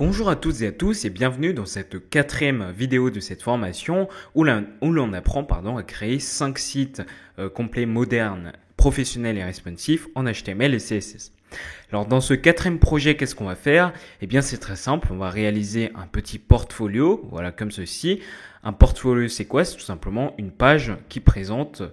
Bonjour à toutes et à tous et bienvenue dans cette quatrième vidéo de cette formation où l'on apprend à créer 5 sites complets modernes, professionnels et responsifs en HTML et CSS. Alors dans ce quatrième projet, qu'est-ce qu'on va faire? Eh bien c'est très simple, on va réaliser un petit portfolio, voilà comme ceci. Un portfolio c'est quoi? C'est tout simplement une page qui présente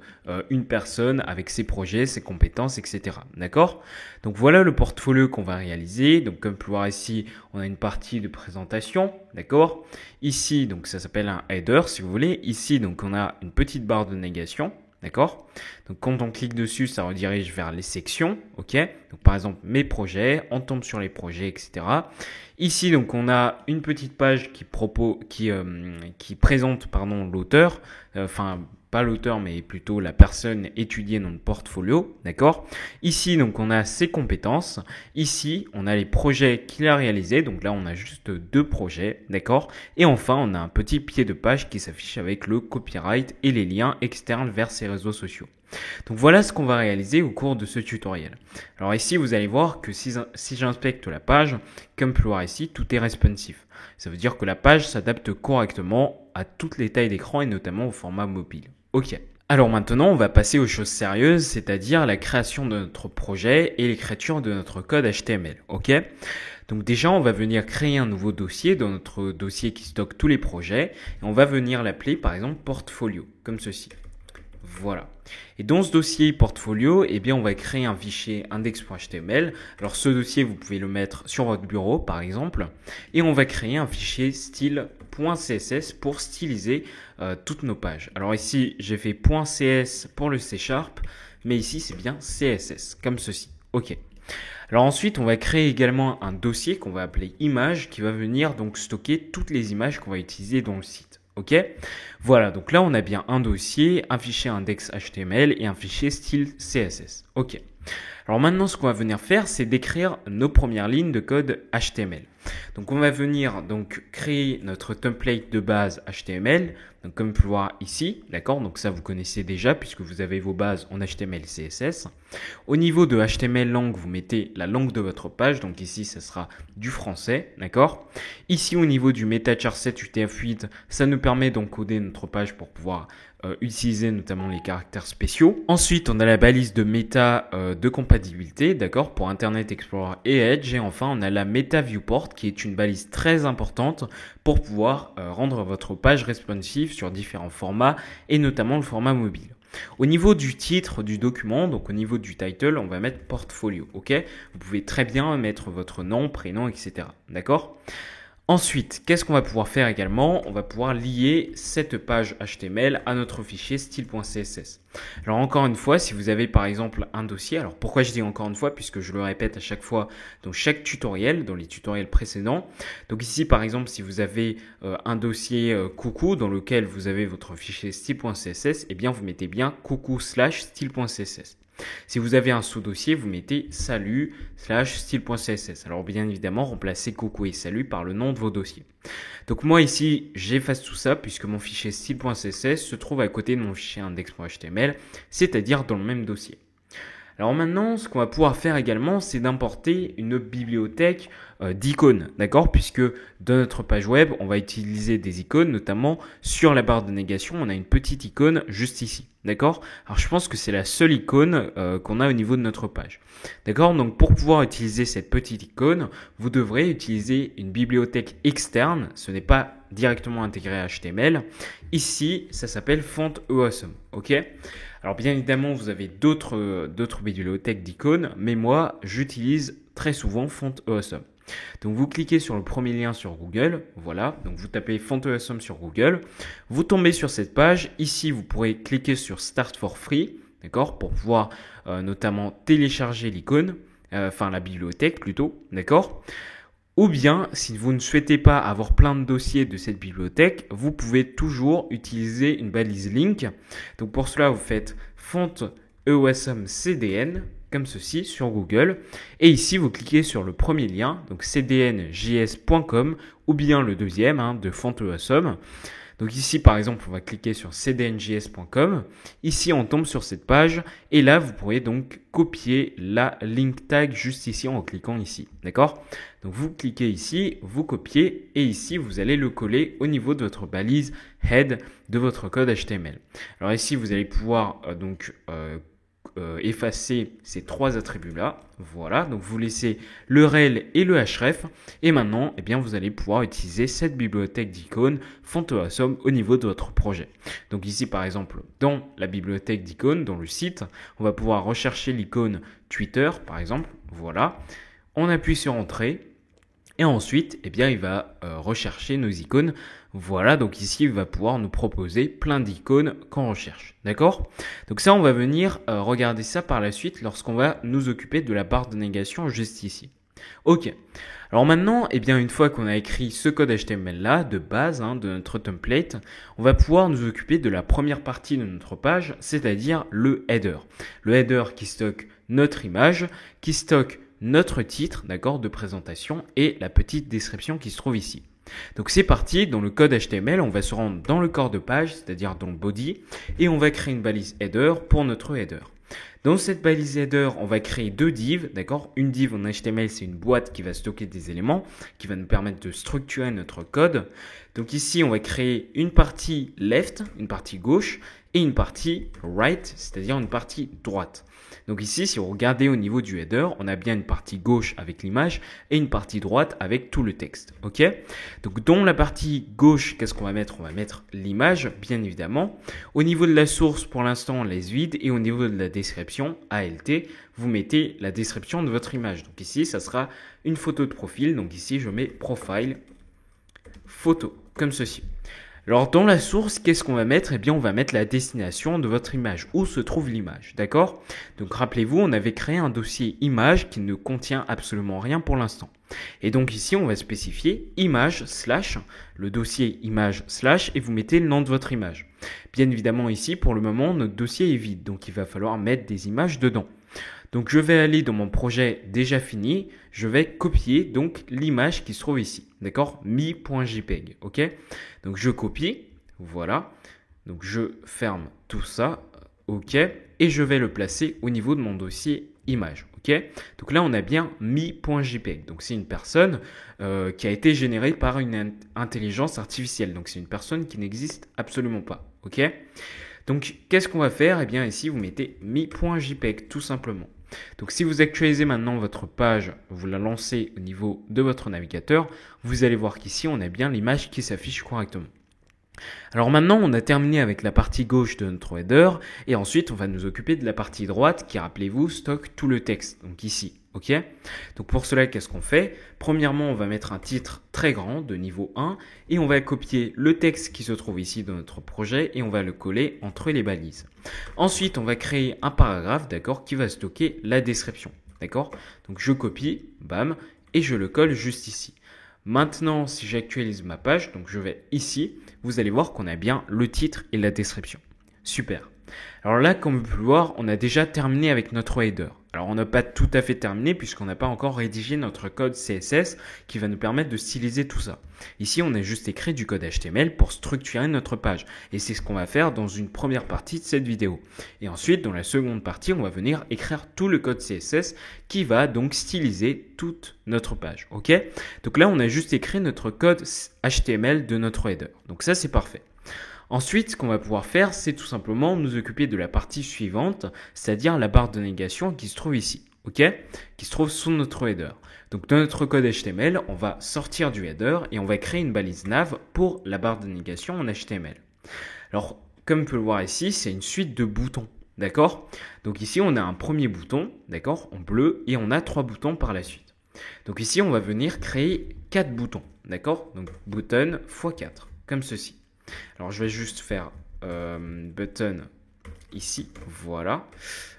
une personne avec ses projets, ses compétences, etc. D'accord? Donc voilà le portfolio qu'on va réaliser. Donc comme vous pouvez voir ici, on a une partie de présentation, d'accord? Ici, donc ça s'appelle un header si vous voulez. Ici, donc on a une petite barre de navigation. D'accord? Donc quand on clique dessus, ça redirige vers les sections, ok? Donc par exemple mes projets, on tombe sur les projets, etc. Ici donc on a une petite page qui présente l'auteur, pas l'auteur mais plutôt la personne étudiée dans le portfolio, d'accord? Ici donc on a ses compétences, ici on a les projets qu'il a réalisés, donc là on a juste 2 projets, d'accord? Et enfin on a un petit pied de page qui s'affiche avec le copyright et les liens externes vers ses réseaux sociaux. Donc voilà ce qu'on va réaliser au cours de ce tutoriel. Alors ici vous allez voir que si j'inspecte la page, comme vous pouvez voir ici, tout est responsif. Ça veut dire que la page s'adapte correctement à toutes les tailles d'écran et notamment au format mobile. Ok. Alors maintenant, on va passer aux choses sérieuses, c'est-à-dire la création de notre projet et l'écriture de notre code HTML. Ok. Donc déjà, on va venir créer un nouveau dossier dans notre dossier qui stocke tous les projets et on va venir l'appeler par exemple portfolio, comme ceci. Voilà. Et dans ce dossier portfolio, eh bien, on va créer un fichier index.html. Alors, ce dossier, vous pouvez le mettre sur votre bureau, par exemple. Et on va créer un fichier style.css pour styliser toutes nos pages. Alors ici, j'ai fait .cs pour le C#, mais ici, c'est bien CSS, comme ceci. OK. Alors ensuite, on va créer également un dossier qu'on va appeler image qui va venir donc stocker toutes les images qu'on va utiliser dans le site. Ok, voilà, donc là on a bien un dossier, un fichier index.html et un fichier style CSS. Ok, alors maintenant ce qu'on va venir faire, c'est d'écrire nos premières lignes de code HTML. Donc on va venir donc créer notre template de base HTML, donc comme vous pouvez voir ici, d'accord, donc ça vous connaissez déjà puisque vous avez vos bases en HTML et CSS. Au niveau de HTML langue, vous mettez la langue de votre page, donc ici ça sera du français, d'accord. Ici au niveau du meta-charset UTF-8, ça nous permet d'encoder notre page pour pouvoir utiliser notamment les caractères spéciaux. Ensuite, on a la balise de méta de compatibilité, d'accord, pour Internet Explorer et Edge. Et enfin, on a la Meta Viewport qui est une balise très importante pour pouvoir rendre votre page responsive sur différents formats et notamment le format mobile. Au niveau du titre du document, donc au niveau du title, on va mettre portfolio, ok? Vous pouvez très bien mettre votre nom, prénom, etc. D'accord? Ensuite, qu'est-ce qu'on va pouvoir faire également? On va pouvoir lier cette page HTML à notre fichier style.css. Alors encore une fois, si vous avez par exemple un dossier, alors pourquoi je dis encore une fois? Puisque je le répète à chaque fois dans chaque tutoriel, dans les tutoriels précédents. Donc ici par exemple, si vous avez un dossier coucou dans lequel vous avez votre fichier style.css, eh bien vous mettez bien coucou/style.css. Si vous avez un sous-dossier, vous mettez salut/style.css. Alors bien évidemment, remplacez coucou et salut par le nom de vos dossiers. Donc moi ici, j'efface tout ça puisque mon fichier style.css se trouve à côté de mon fichier index.html, c'est-à-dire dans le même dossier. Alors maintenant, ce qu'on va pouvoir faire également, c'est d'importer une bibliothèque d'icônes, d'accord? Puisque dans notre page web, on va utiliser des icônes, notamment sur la barre de navigation, on a une petite icône juste ici, d'accord? Alors je pense que c'est la seule icône qu'on a au niveau de notre page, d'accord? Donc pour pouvoir utiliser cette petite icône, vous devrez utiliser une bibliothèque externe, ce n'est pas directement intégré à HTML. Ici, ça s'appelle Font Awesome, ok? Alors bien évidemment, vous avez d'autres bibliothèques d'icônes, mais moi, j'utilise très souvent Font Awesome. Donc vous cliquez sur le premier lien sur Google, voilà, donc vous tapez Font Awesome sur Google, vous tombez sur cette page, ici vous pourrez cliquer sur Start for Free, d'accord, pour pouvoir notamment télécharger l'icône, la bibliothèque plutôt, d'accord. Ou bien, si vous ne souhaitez pas avoir plein de dossiers de cette bibliothèque, vous pouvez toujours utiliser une balise link. Donc pour cela, vous faites Font Awesome CDN, comme ceci, sur Google. Et ici, vous cliquez sur le premier lien, donc cdnjs.com, ou bien le deuxième, de Font Awesome. Donc ici, par exemple, on va cliquer sur cdnjs.com. Ici, on tombe sur cette page et là, vous pourrez donc copier la link tag juste ici en cliquant ici. D'accord? Donc vous cliquez ici, vous copiez et ici, vous allez le coller au niveau de votre balise head de votre code HTML. Alors ici, vous allez pouvoir effacer ces trois attributs-là. Voilà, donc vous laissez le rel et le href. Et maintenant, eh bien, vous allez pouvoir utiliser cette bibliothèque d'icônes Font Awesome au niveau de votre projet. Donc ici, par exemple, dans la bibliothèque d'icônes, dans le site, on va pouvoir rechercher l'icône Twitter, par exemple. Voilà, on appuie sur Entrée. Et ensuite, eh bien, il va rechercher nos icônes. Voilà, donc ici, il va pouvoir nous proposer plein d'icônes qu'on recherche. D'accord? Donc ça, on va venir regarder ça par la suite lorsqu'on va nous occuper de la barre de navigation juste ici. Ok. Alors maintenant, eh bien, une fois qu'on a écrit ce code HTML là, de base, de notre template, on va pouvoir nous occuper de la première partie de notre page, c'est-à-dire le header. Le header qui stocke notre image, qui stocke notre titre, d'accord, de présentation et la petite description qui se trouve ici. Donc c'est parti, dans le code HTML, on va se rendre dans le corps de page, c'est-à-dire dans le body, et on va créer une balise header pour notre header. Dans cette balise header, on va créer deux divs, d'accord? Une div en HTML, c'est une boîte qui va stocker des éléments, qui va nous permettre de structurer notre code. Donc ici, on va créer une partie left, une partie gauche, et une partie right, c'est-à-dire une partie droite. Donc ici, si vous regardez au niveau du header, on a bien une partie gauche avec l'image et une partie droite avec tout le texte. Ok? Donc dans la partie gauche, qu'est-ce qu'on va mettre? On va mettre l'image, bien évidemment. Au niveau de la source, pour l'instant, on laisse vide. Et au niveau de la description, ALT, vous mettez la description de votre image. Donc ici, ça sera une photo de profil. Donc ici, je mets profile photo, comme ceci. Alors dans la source, qu'est-ce qu'on va mettre? Eh bien, on va mettre la destination de votre image, où se trouve l'image, d'accord? Donc rappelez-vous, on avait créé un dossier image qui ne contient absolument rien pour l'instant. Et donc ici, on va spécifier image slash, le dossier image slash, et vous mettez le nom de votre image. Bien évidemment ici, pour le moment, notre dossier est vide, donc il va falloir mettre des images dedans. Donc je vais aller dans mon projet déjà fini, je vais copier donc l'image qui se trouve ici, d'accord? mi.jpg, ok? Donc je copie, voilà. Donc je ferme tout ça, ok? Et je vais le placer au niveau de mon dossier image, ok? Donc là on a bien mi.jpg, donc c'est une personne qui a été générée par une intelligence artificielle, donc c'est une personne qui n'existe absolument pas, ok? Donc qu'est-ce qu'on va faire? Eh bien ici vous mettez mi.jpg tout simplement. Donc si vous actualisez maintenant votre page, vous la lancez au niveau de votre navigateur, vous allez voir qu'ici on a bien l'image qui s'affiche correctement. Alors maintenant on a terminé avec la partie gauche de notre header et ensuite on va nous occuper de la partie droite qui, rappelez-vous, stocke tout le texte, donc ici. Ok? Donc pour cela, qu'est-ce qu'on fait? Premièrement, on va mettre un titre très grand de niveau 1 et on va copier le texte qui se trouve ici dans notre projet et on va le coller entre les balises. Ensuite, on va créer un paragraphe, d'accord, qui va stocker la description, d'accord? Donc je copie, bam, et je le colle juste ici. Maintenant, si j'actualise ma page, donc je vais ici, vous allez voir qu'on a bien le titre et la description. Super. Alors là, comme vous pouvez le voir, on a déjà terminé avec notre header. Alors on n'a pas tout à fait terminé puisqu'on n'a pas encore rédigé notre code CSS qui va nous permettre de styliser tout ça. Ici, on a juste écrit du code HTML pour structurer notre page. Et c'est ce qu'on va faire dans une première partie de cette vidéo. Et ensuite, dans la seconde partie, on va venir écrire tout le code CSS qui va donc styliser toute notre page. Ok? Donc là, on a juste écrit notre code HTML de notre header. Donc ça, c'est parfait. Ensuite, ce qu'on va pouvoir faire, c'est tout simplement nous occuper de la partie suivante, c'est-à-dire la barre de navigation qui se trouve ici, ok? Qui se trouve sous notre header. Donc dans notre code HTML, on va sortir du header et on va créer une balise nav pour la barre de navigation en HTML. Alors, comme vous pouvez le voir ici, c'est une suite de boutons, d'accord? Donc ici, on a un premier bouton, d'accord, en bleu, et on a 3 boutons par la suite. Donc ici, on va venir créer 4 boutons, d'accord? Donc button x 4, comme ceci. Alors, je vais juste faire button ici, voilà.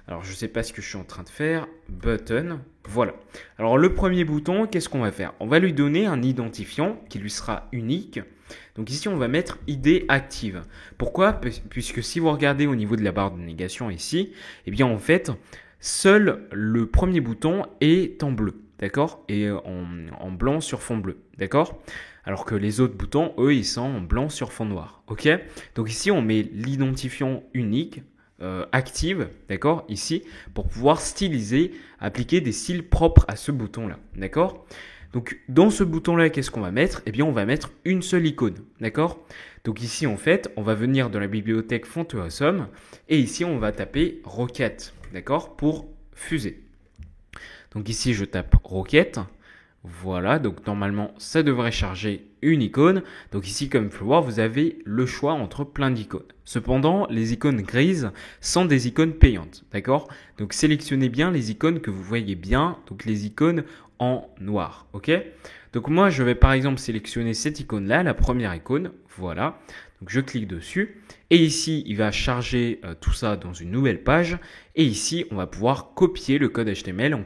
Alors, je ne sais pas ce que je suis en train de faire. Button, voilà. Alors, le premier bouton, qu'est-ce qu'on va faire? On va lui donner un identifiant qui lui sera unique. Donc ici, on va mettre ID active. Pourquoi? Puisque si vous regardez au niveau de la barre de navigation ici, eh bien, en fait, seul le premier bouton est en bleu. d'accord, et en blanc sur fond bleu, d'accord. Alors que les autres boutons, eux, ils sont en blanc sur fond noir, ok. Donc ici, on met l'identifiant unique, active, d'accord, ici, pour pouvoir styliser, appliquer des styles propres à ce bouton-là, d'accord. Donc dans ce bouton-là, qu'est-ce qu'on va mettre? Eh bien, on va mettre une seule icône, d'accord. Donc ici, en fait, on va venir dans la bibliothèque Font Awesome et ici, on va taper Rocket, d'accord, pour fuser. Donc ici, je tape Rocket. Voilà, donc normalement, ça devrait charger une icône. Donc ici, comme vous pouvez voir, vous avez le choix entre plein d'icônes. Cependant, les icônes grises sont des icônes payantes, d'accord? Donc sélectionnez bien les icônes que vous voyez bien, donc les icônes en noir, ok? Donc moi, je vais par exemple sélectionner cette icône-là, la première icône, voilà. Donc je clique dessus et ici, il va charger tout ça dans une nouvelle page. Et ici, on va pouvoir copier le code HTML en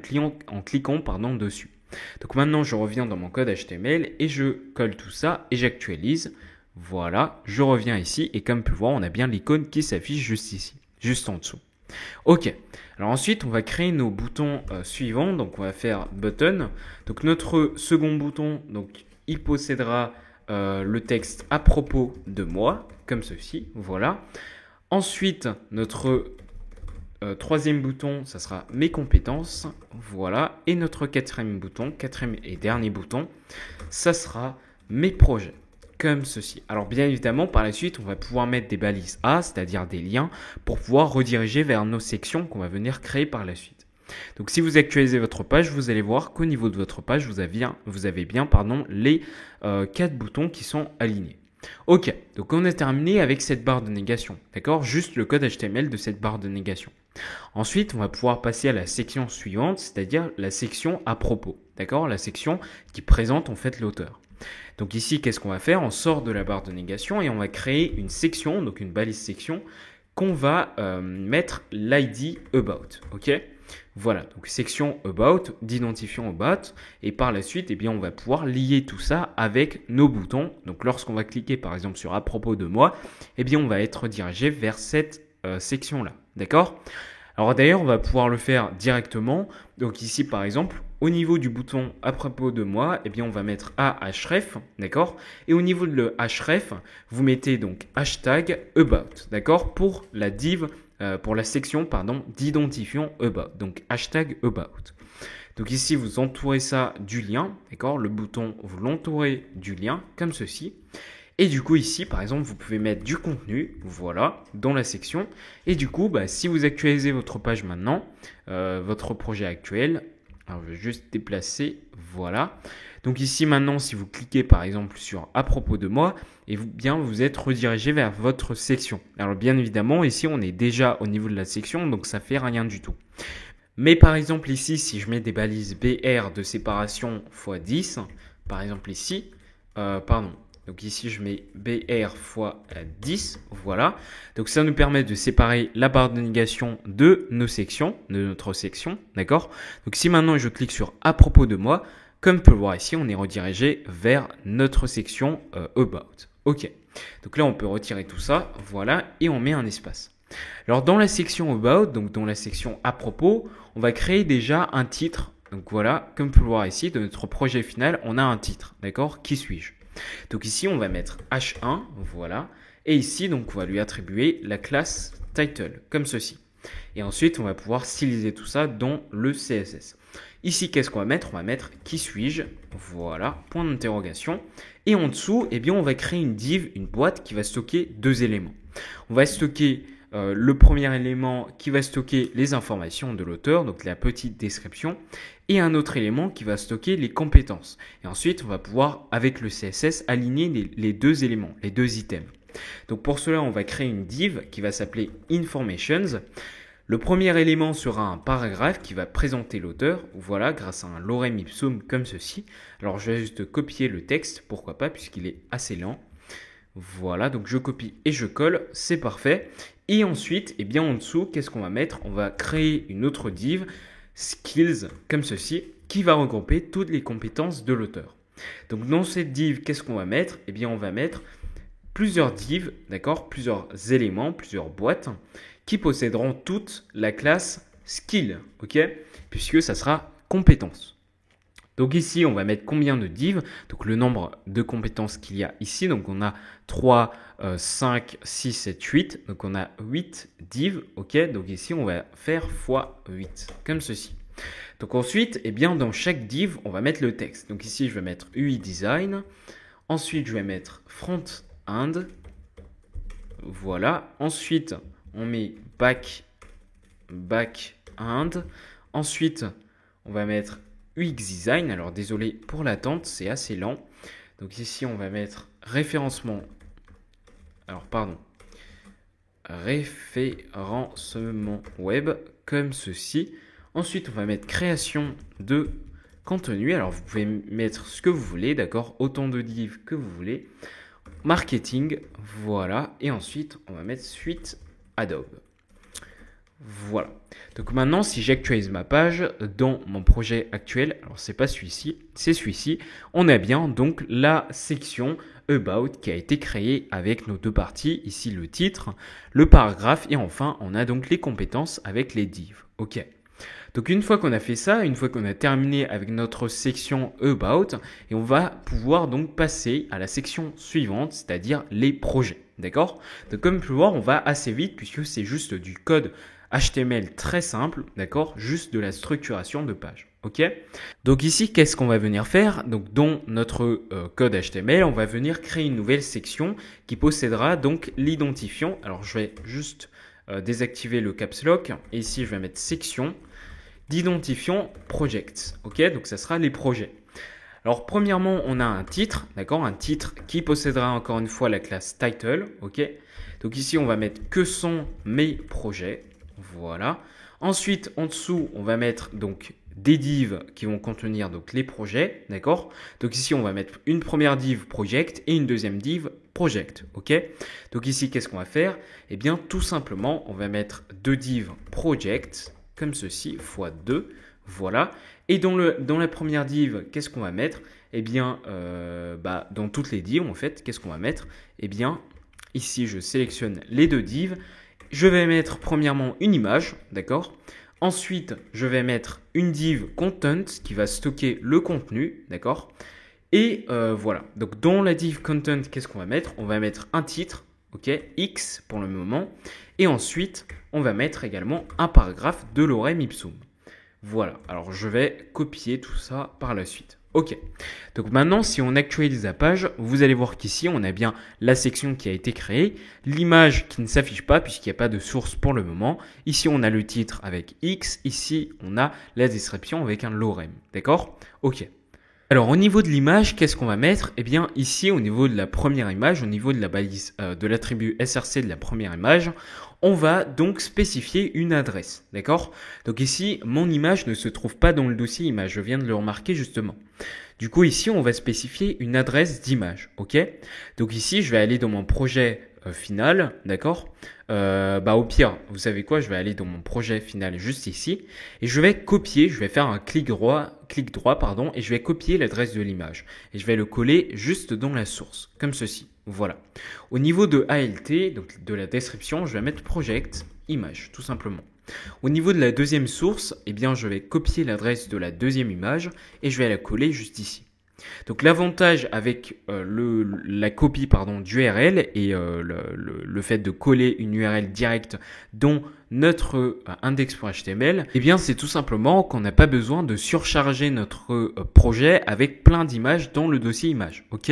cliquant dessus. Donc maintenant, je reviens dans mon code HTML et je colle tout ça et j'actualise. Voilà, je reviens ici et comme vous pouvez voir, on a bien l'icône qui s'affiche juste ici, juste en dessous. Ok, alors ensuite, on va créer nos boutons suivants. Donc, on va faire button. Donc, notre second bouton, donc, il possédera le texte à propos de moi, comme ceci. Voilà. Ensuite, notre troisième bouton, ça sera mes compétences. Voilà. Et notre quatrième bouton, quatrième et dernier bouton, ça sera mes projets. Comme ceci. Alors bien évidemment, par la suite, on va pouvoir mettre des balises A, c'est-à-dire des liens, pour pouvoir rediriger vers nos sections qu'on va venir créer par la suite. Donc si vous actualisez votre page, vous allez voir qu'au niveau de votre page, vous avez bien les 4 boutons qui sont alignés. Ok, donc on a terminé avec cette barre de négation, d'accord? Juste le code HTML de cette barre de négation. Ensuite, on va pouvoir passer à la section suivante, c'est-à-dire la section à propos, d'accord? La section qui présente en fait l'auteur. Donc ici, qu'est-ce qu'on va faire? On sort de la barre de négation et on va créer une section, donc une balise section, qu'on va mettre l'ID About, ok? Voilà, donc section About, d'identifiant About, et par la suite, eh bien, on va pouvoir lier tout ça avec nos boutons. Donc lorsqu'on va cliquer par exemple sur à propos de moi, eh bien, on va être dirigé vers cette section-là, d'accord? Alors d'ailleurs, on va pouvoir le faire directement. Donc ici, par exemple, au niveau du bouton à propos de moi, eh bien, on va mettre href, d'accord? Et au niveau de le href, vous mettez donc hashtag about, d'accord? Pour la div, pour la section, d'identifiant about. Donc hashtag about. Donc ici, vous entourez ça du lien, d'accord? Le bouton, vous l'entourez du lien, comme ceci. Et du coup, ici, par exemple, vous pouvez mettre du contenu, voilà, dans la section. Et du coup, si vous actualisez votre page maintenant, votre projet actuel, alors je vais juste déplacer, voilà. Donc ici, maintenant, si vous cliquez, par exemple, sur « À propos de moi », et vous êtes redirigé vers votre section. Alors, bien évidemment, ici, on est déjà au niveau de la section, donc ça fait rien du tout. Mais par exemple, ici, si je mets des balises BR de séparation x 10, par exemple ici, donc ici, je mets BR x 10, voilà. Donc ça nous permet de séparer la barre de négation de nos sections, de notre section, d'accord? Donc si maintenant je clique sur à propos de moi, comme on peut le voir ici, on est redirigé vers notre section About. Ok. Donc là, on peut retirer tout ça, voilà, et on met un espace. Alors dans la section About, donc dans la section à propos, on va créer déjà un titre. Donc voilà, comme on peut le voir ici, de notre projet final, on a un titre, d'accord? Qui suis-je? Donc ici, on va mettre H1, voilà. Et ici, donc, on va lui attribuer la classe title, comme ceci. Et ensuite, on va pouvoir styliser tout ça dans le CSS. Ici, qu'est-ce qu'on va mettre? On va mettre qui suis-je? Voilà, point d'interrogation. Et en dessous, eh bien, on va créer une div, une boîte qui va stocker 2 éléments. On va stocker le premier élément qui va stocker les informations de l'auteur, donc la petite description, et un autre élément qui va stocker les compétences. Et ensuite, on va pouvoir, avec le CSS, aligner les 2 éléments, les 2 items. Donc pour cela, on va créer une div qui va s'appeler Informations. Le premier élément sera un paragraphe qui va présenter l'auteur, voilà, grâce à un lorem ipsum comme ceci. Alors je vais juste copier le texte, pourquoi pas, puisqu'il est assez lent. Voilà, donc je copie et je colle, c'est parfait. Et ensuite, eh bien en dessous, qu'est-ce qu'on va mettre? On va créer une autre div, skills, comme ceci, qui va regrouper toutes les compétences de l'auteur. Donc dans cette div, qu'est-ce qu'on va mettre? Eh bien on va mettre plusieurs divs, d'accord, plusieurs éléments, plusieurs boîtes, qui posséderont toute la classe skill, ok, puisque ça sera compétence. Donc ici, on va mettre combien de divs, donc le nombre de compétences qu'il y a ici. Donc on a 3, 5, 6, 7, 8. Donc on a 8 divs. Ok, donc ici, on va faire x8, comme ceci. Donc ensuite, eh bien, dans chaque div, on va mettre le texte. Donc ici, je vais mettre UI Design. Ensuite, je vais mettre Front-End. Voilà. Ensuite, on met Back-End. Ensuite, on va mettre UX Design. Alors désolé pour l'attente, c'est assez lent. Donc ici, on va mettre référencement. Alors pardon. Référencement web comme ceci. Ensuite, on va mettre création de contenu. Alors vous pouvez mettre ce que vous voulez, d'accord, autant de divs que vous voulez. Marketing, voilà. Et ensuite, on va mettre suite Adobe. Voilà. Donc maintenant, si j'actualise ma page dans mon projet actuel, alors c'est pas celui-ci, c'est celui-ci, on a bien donc la section About qui a été créée avec nos deux parties, ici le titre, le paragraphe et enfin on a donc les compétences avec les divs. Ok. Donc une fois qu'on a fait ça, une fois qu'on a terminé avec notre section About, et on va pouvoir donc passer à la section suivante, c'est-à-dire les projets. D'accord? Donc comme vous pouvez voir, on va assez vite puisque c'est juste du code HTML très simple, d'accord? Juste de la structuration de page. Ok? Donc ici, qu'est-ce qu'on va venir faire? Donc dans notre code HTML, on va venir créer une nouvelle section qui possédera donc l'identifiant. Alors je vais juste désactiver le caps lock et ici je vais mettre section d'identifiant projects. Ok, donc ça sera les projets. Alors premièrement, on a un titre, d'accord, un titre qui possédera encore une fois la classe title. Ok, donc ici on va mettre que sont mes projets. Voilà. Ensuite, en dessous, on va mettre donc des divs qui vont contenir donc les projets, d'accord. Donc ici, on va mettre une première div project et une deuxième div project, ok. Donc ici, qu'est-ce qu'on va faire? Eh bien, tout simplement, on va mettre deux divs project comme ceci, fois 2, voilà. Et dans la première div, qu'est-ce qu'on va mettre? Eh bien, dans toutes les divs, en fait, qu'est-ce qu'on va mettre? Eh bien, ici, je sélectionne les deux divs. Je vais mettre premièrement une image, d'accord? Ensuite, je vais mettre une div content qui va stocker le contenu, d'accord? Et voilà. Donc, dans la div content, qu'est-ce qu'on va mettre? On va mettre un titre, ok? X pour le moment. Et ensuite, on va mettre également un paragraphe de l'orem ipsum. Voilà. Alors, je vais copier tout ça par la suite. Ok. Donc maintenant, si on actualise la page, vous allez voir qu'ici, on a bien la section qui a été créée, l'image qui ne s'affiche pas puisqu'il n'y a pas de source pour le moment. Ici, on a le titre avec X. Ici, on a la description avec un lorem. D'accord? Ok. Alors au niveau de l'image, qu'est-ce qu'on va mettre? Eh bien ici au niveau de la première image, au niveau de la balise de l'attribut src de la première image, on va donc spécifier une adresse, d'accord? Donc ici, mon image ne se trouve pas dans le dossier image, je viens de le remarquer justement. Du coup ici, on va spécifier une adresse d'image, ok? Donc ici, je vais aller dans mon projet final, d'accord? Au pire, vous savez quoi, je vais aller dans mon projet final juste ici et je vais copier, je vais faire un clic droit, et je vais copier l'adresse de l'image et je vais le coller juste dans la source, comme ceci. Voilà. Au niveau de ALT, donc de la description, je vais mettre project image, tout simplement. Au niveau de la deuxième source, eh bien, je vais copier l'adresse de la deuxième image et je vais la coller juste ici. Donc l'avantage avec la copie d'URL et le fait de coller une URL directe dans notre index.html, eh bien c'est tout simplement qu'on n'a pas besoin de surcharger notre projet avec plein d'images dans le dossier images. Ok?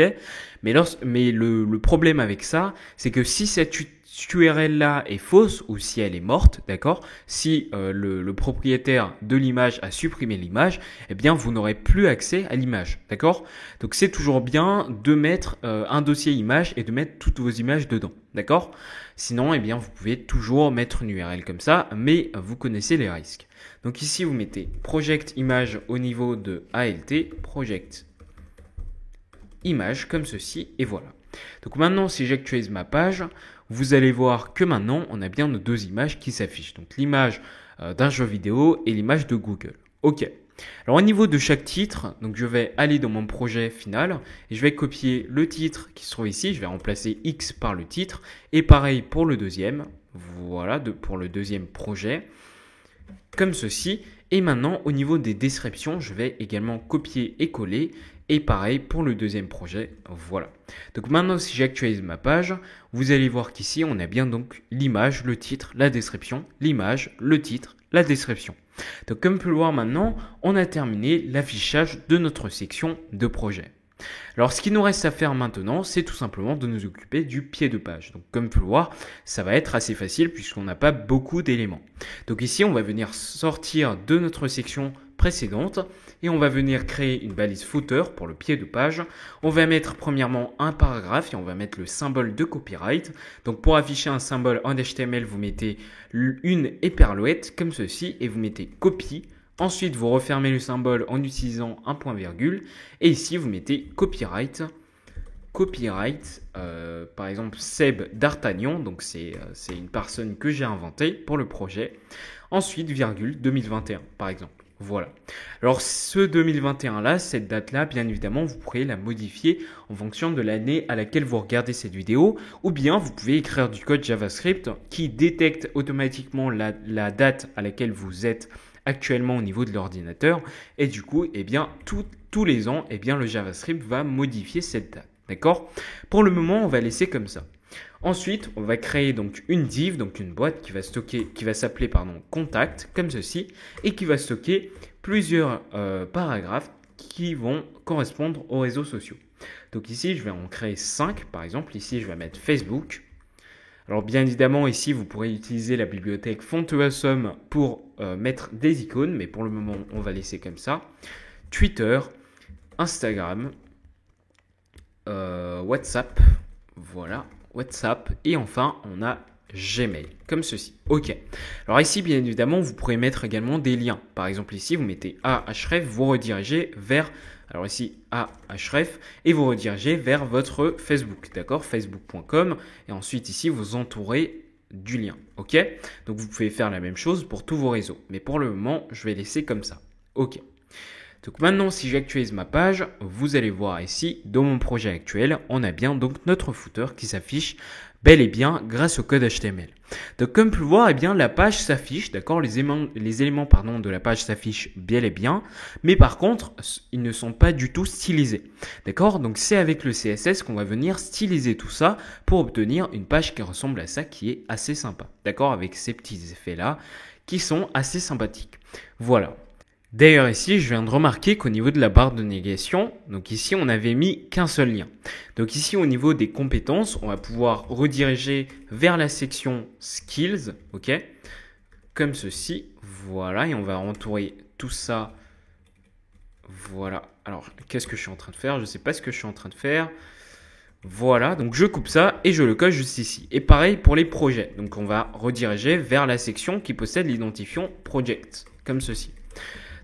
Mais le problème avec ça, c'est que si cette URL là est fausse ou si elle est morte, d'accord, si le propriétaire de l'image a supprimé l'image, eh bien vous n'aurez plus accès à l'image, d'accord. Donc c'est toujours bien de mettre un dossier image et de mettre toutes vos images dedans, d'accord. Sinon, eh bien vous pouvez toujours mettre une URL comme ça, mais vous connaissez les risques. Donc ici vous mettez project image au niveau de ALT, project image comme ceci et voilà. Donc maintenant si j'actualise ma page, vous allez voir que maintenant on a bien nos deux images qui s'affichent. Donc l'image d'un jeu vidéo et l'image de Google. Ok. Alors au niveau de chaque titre, donc je vais aller dans mon projet final et je vais copier le titre qui se trouve ici. Je vais remplacer X par le titre et pareil pour le deuxième. Voilà, pour le deuxième projet. Comme ceci. Et maintenant, au niveau des descriptions, je vais également copier et coller. Et pareil pour le deuxième projet, voilà. Donc maintenant, si j'actualise ma page, vous allez voir qu'ici, on a bien donc l'image, le titre, la description, l'image, le titre, la description. Donc comme vous pouvez le voir maintenant, on a terminé l'affichage de notre section de projet. Alors ce qu'il nous reste à faire maintenant, c'est tout simplement de nous occuper du pied de page. Donc comme vous pouvez le voir, ça va être assez facile puisqu'on n'a pas beaucoup d'éléments. Donc ici, on va venir sortir de notre section précédente et on va venir créer une balise footer pour le pied de page. On va mettre premièrement un paragraphe et on va mettre le symbole de copyright. Donc pour afficher un symbole en HTML, vous mettez une éperlouette comme ceci et vous mettez copie. Ensuite, vous refermez le symbole en utilisant un point virgule. Et ici, vous mettez copyright. Copyright, par exemple, Seb D'Artagnan. Donc, c'est une personne que j'ai inventée pour le projet. Ensuite, virgule 2021, par exemple. Voilà. Alors, ce 2021-là, cette date-là, bien évidemment, vous pourrez la modifier en fonction de l'année à laquelle vous regardez cette vidéo. Ou bien, vous pouvez écrire du code JavaScript qui détecte automatiquement la date à laquelle vous êtes actuellement au niveau de l'ordinateur et du coup tous les ans le JavaScript va modifier cette date, d'accord? Pour le moment on va laisser comme ça. Ensuite on va créer donc une div, donc une boîte qui va s'appeler contact comme ceci et qui va stocker plusieurs paragraphes qui vont correspondre aux réseaux sociaux. Donc ici je vais en créer 5 par exemple. Ici je vais mettre Facebook. Alors bien évidemment ici vous pourrez utiliser la bibliothèque Fontawesome pour mettre des icônes, mais pour le moment on va laisser comme ça. Twitter, Instagram, WhatsApp, voilà, WhatsApp et enfin on a Gmail, comme ceci. Ok. Alors ici bien évidemment vous pourrez mettre également des liens. Par exemple ici vous mettez ahref, vous redirigez vers... Alors ici, ahref, et vous redirigez vers votre Facebook, d'accord, facebook.com, et ensuite ici, vous entourez du lien, ok? Donc vous pouvez faire la même chose pour tous vos réseaux, mais pour le moment, je vais laisser comme ça, ok? Donc maintenant, si j'actualise ma page, vous allez voir ici, dans mon projet actuel, on a bien donc notre footer qui s'affiche bel et bien grâce au code HTML. Donc comme vous pouvez le voir, la page s'affiche, d'accord, les éléments de la page s'affichent bel et bien, mais par contre, ils ne sont pas du tout stylisés, d'accord? Donc c'est avec le CSS qu'on va venir styliser tout ça pour obtenir une page qui ressemble à ça, qui est assez sympa, d'accord, avec ces petits effets-là qui sont assez sympathiques. Voilà. D'ailleurs ici, je viens de remarquer qu'au niveau de la barre de navigation, donc ici on n'avait mis qu'un seul lien. Donc ici au niveau des compétences, on va pouvoir rediriger vers la section Skills, ok, comme ceci, voilà, et on va entourer tout ça, voilà. Alors qu'est-ce que je suis en train de faire? Je ne sais pas ce que je suis en train de faire. Voilà, donc je coupe ça et je le colle juste ici. Et pareil pour les projets, donc on va rediriger vers la section qui possède l'identifiant Project, comme ceci.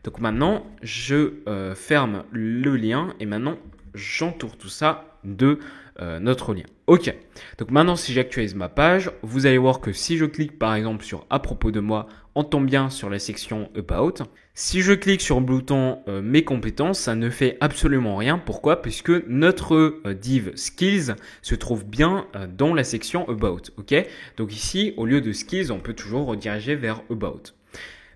Donc maintenant, je ferme le lien et maintenant, j'entoure tout ça de notre lien. Ok, donc maintenant, si j'actualise ma page, vous allez voir que si je clique par exemple sur « À propos de moi », on tombe bien sur la section « About ». Si je clique sur le bouton « Mes compétences », ça ne fait absolument rien. Pourquoi? Puisque notre div « Skills » se trouve bien dans la section « About ». Ok, donc ici, au lieu de « Skills », on peut toujours rediriger vers « About ».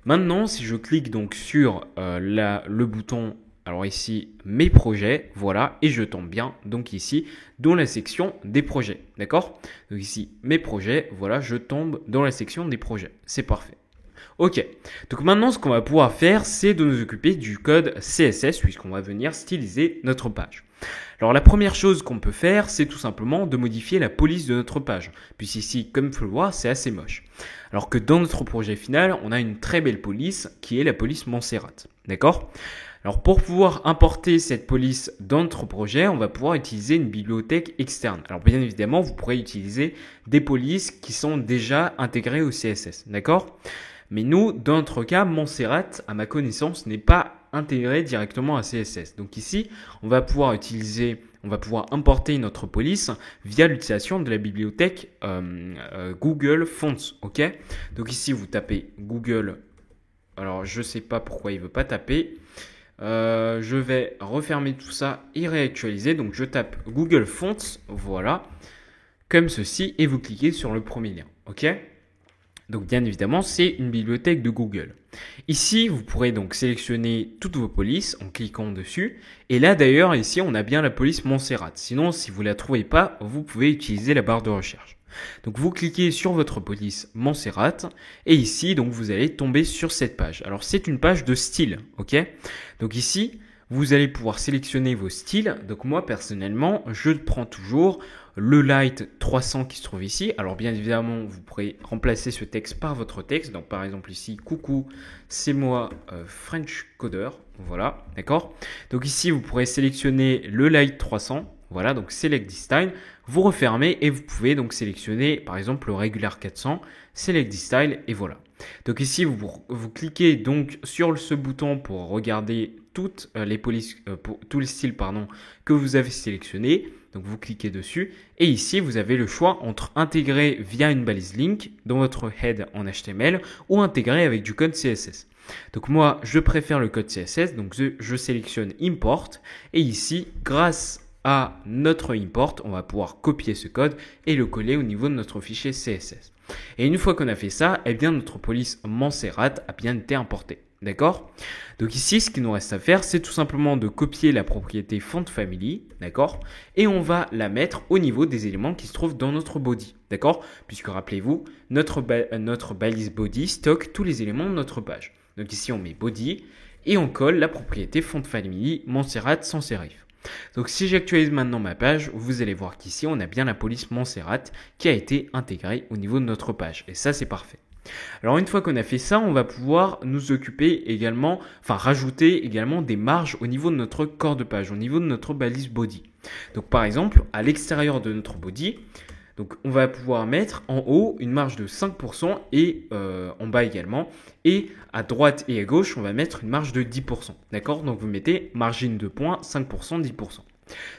Maintenant, si je clique donc sur le bouton, alors ici, mes projets, voilà, et je tombe bien donc ici dans la section des projets, d'accord? Donc ici, mes projets, voilà, je tombe dans la section des projets, c'est parfait. Ok, donc maintenant ce qu'on va pouvoir faire, c'est de nous occuper du code CSS puisqu'on va venir styliser notre page. Alors la première chose qu'on peut faire, c'est tout simplement de modifier la police de notre page. Puisqu'ici, comme vous pouvez le voir, c'est assez moche. Alors que dans notre projet final, on a une très belle police qui est la police Montserrat. D'accord? Alors pour pouvoir importer cette police dans notre projet, on va pouvoir utiliser une bibliothèque externe. Alors bien évidemment, vous pourrez utiliser des polices qui sont déjà intégrées au CSS. D'accord? Mais nous, dans notre cas, Montserrat, à ma connaissance, n'est pas intégré directement à CSS. Donc ici, on va pouvoir importer notre police via l'utilisation de la bibliothèque Google Fonts. Ok? Donc ici, vous tapez Google. Alors, je ne sais pas pourquoi il ne veut pas taper. Je vais refermer tout ça et réactualiser. Donc, je tape Google Fonts. Voilà. Comme ceci. Et vous cliquez sur le premier lien. Ok? Donc bien évidemment, c'est une bibliothèque de Google. Ici, vous pourrez donc sélectionner toutes vos polices en cliquant dessus. Et là d'ailleurs, ici, on a bien la police Montserrat. Sinon, si vous ne la trouvez pas, vous pouvez utiliser la barre de recherche. Donc vous cliquez sur votre police Montserrat et ici, donc vous allez tomber sur cette page. Alors c'est une page de style, ok? Donc ici, vous allez pouvoir sélectionner vos styles. Donc moi, personnellement, je prends toujours le Light 300 qui se trouve ici. Alors bien évidemment, vous pourrez remplacer ce texte par votre texte. Donc par exemple ici, coucou, c'est moi French Coder. Voilà, d'accord. Donc ici, vous pourrez sélectionner le Light 300. Voilà, donc Select this style. Vous refermez et vous pouvez donc sélectionner par exemple le Regular 400, Select this style et voilà. Donc ici, vous cliquez donc sur ce bouton pour regarder toutes les polices, tous les styles que vous avez sélectionnés. Donc vous cliquez dessus et ici vous avez le choix entre intégrer via une balise link dans votre head en HTML ou intégrer avec du code CSS. Donc moi je préfère le code CSS, donc je sélectionne import et ici grâce à notre import, on va pouvoir copier ce code et le coller au niveau de notre fichier CSS. Et une fois qu'on a fait ça, eh bien notre police Montserrat a bien été importée. D'accord? Donc ici, ce qu'il nous reste à faire, c'est tout simplement de copier la propriété font family, d'accord? Et on va la mettre au niveau des éléments qui se trouvent dans notre body, d'accord? Puisque rappelez-vous, notre balise body stocke tous les éléments de notre page. Donc ici, on met body et on colle la propriété font family Montserrat sans serif. Donc si j'actualise maintenant ma page, vous allez voir qu'ici, on a bien la police Montserrat qui a été intégrée au niveau de notre page. Et ça, c'est parfait. Alors une fois qu'on a fait ça, on va pouvoir nous occuper également, rajouter également des marges au niveau de notre corps de page, au niveau de notre balise body. Donc par exemple, à l'extérieur de notre body, donc on va pouvoir mettre en haut une marge de 5% et en bas également. Et à droite et à gauche, on va mettre une marge de 10%. D'accord? Donc vous mettez margine de points, 5%, 10%.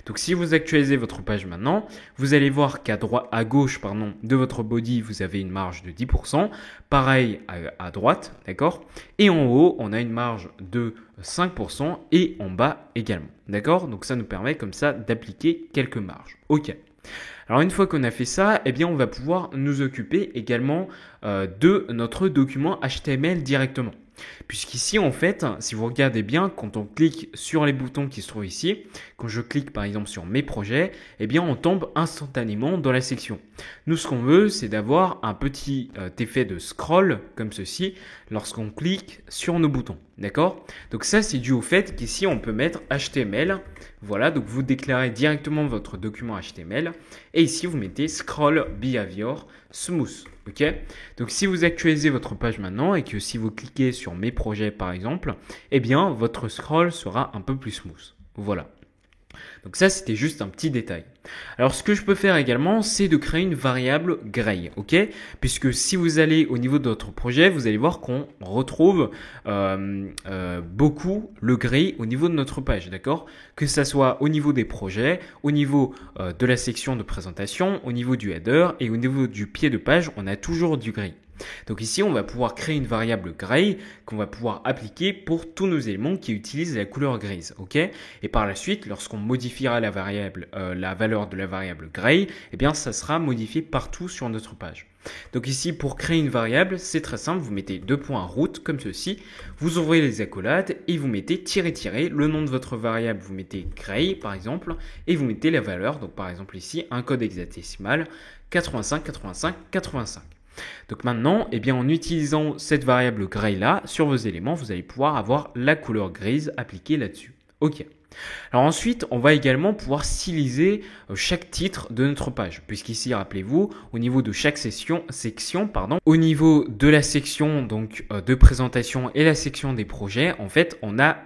Donc si vous actualisez votre page maintenant, vous allez voir qu'à gauche de votre body, vous avez une marge de 10%. Pareil à droite, d'accord? Et en haut, on a une marge de 5% et en bas également. D'accord? Donc ça nous permet comme ça d'appliquer quelques marges. Ok. Alors une fois qu'on a fait ça, eh bien on va pouvoir nous occuper également de notre document HTML directement. Puisqu'ici, en fait, si vous regardez bien, quand on clique sur les boutons qui se trouvent ici, quand je clique par exemple sur mes projets, eh bien on tombe instantanément dans la section. Nous, ce qu'on veut, c'est d'avoir un petit effet de scroll comme ceci lorsqu'on clique sur nos boutons. D'accord? Donc ça, c'est dû au fait qu'ici, on peut mettre HTML. Voilà, donc vous déclarez directement votre document HTML. Et ici, vous mettez scroll behavior smooth. Ok? Donc si vous actualisez votre page maintenant et que si vous cliquez sur mes projets par exemple, eh bien votre scroll sera un peu plus smooth. Voilà. Donc ça, c'était juste un petit détail. Alors, ce que je peux faire également, c'est de créer une variable gray, ok? Puisque si vous allez au niveau de votre projet, vous allez voir qu'on retrouve beaucoup le gray au niveau de notre page, d'accord? Que ça soit au niveau des projets, au niveau de la section de présentation, au niveau du header et au niveau du pied de page, on a toujours du gray. Donc ici, on va pouvoir créer une variable gray qu'on va pouvoir appliquer pour tous nos éléments qui utilisent la couleur grise, ok? Et par la suite, lorsqu'on modifiera la valeur de la variable gray, eh bien, ça sera modifié partout sur notre page. Donc ici, pour créer une variable, c'est très simple. Vous mettez deux points route comme ceci. Vous ouvrez les accolades et vous mettez --, le nom de votre variable. Vous mettez gray par exemple et vous mettez la valeur. Donc par exemple ici, un code hexadécimal 85 85 85. Donc maintenant, eh bien, en utilisant cette variable gray là sur vos éléments, vous allez pouvoir avoir la couleur grise appliquée là-dessus. Ok. Alors ensuite, on va également pouvoir styliser chaque titre de notre page. Puisqu'ici, rappelez-vous, au niveau de chaque section, au niveau de la section donc, de présentation et la section des projets, en fait, on a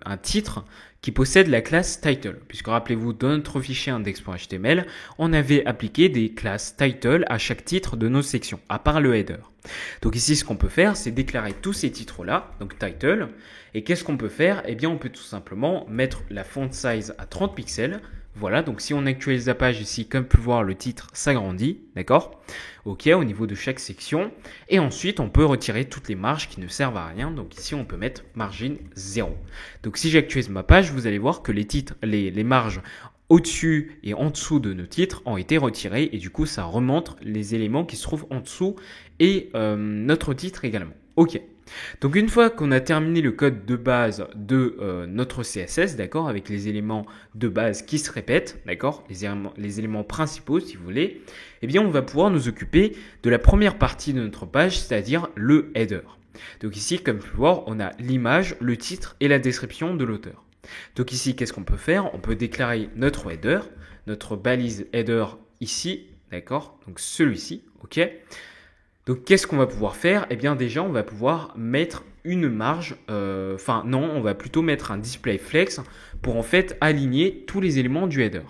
un titre qui possède la classe title. Puisque rappelez-vous, dans notre fichier index.html, on avait appliqué des classes title à chaque titre de nos sections, à part le header. Donc ici, ce qu'on peut faire, c'est déclarer tous ces titres-là, donc title. Et qu'est-ce qu'on peut faire? Eh bien, on peut tout simplement mettre la font size à 30 pixels. Voilà, donc si on actualise la page ici, comme vous pouvez voir, le titre s'agrandit, d'accord? Ok, au niveau de chaque section. Et ensuite, on peut retirer toutes les marges qui ne servent à rien. Donc ici, on peut mettre margin 0. Donc si j'actualise ma page, vous allez voir que les titres, les marges au-dessus et en dessous de nos titres ont été retirés et du coup ça remonte les éléments qui se trouvent en dessous et notre titre également. Ok. Donc une fois qu'on a terminé le code de base de notre CSS, d'accord, avec les éléments de base qui se répètent, d'accord, les éléments principaux si vous voulez, eh bien on va pouvoir nous occuper de la première partie de notre page, c'est-à-dire le header. Donc ici, comme vous pouvez voir, on a l'image, le titre et la description de l'auteur. Donc ici, qu'est-ce qu'on peut faire? On peut déclarer notre header, notre balise header ici, d'accord, donc celui-ci, ok. Donc, qu'est-ce qu'on va pouvoir faire? Eh bien, déjà, on va pouvoir mettre une marge, on va plutôt mettre un display flex pour en fait aligner tous les éléments du header.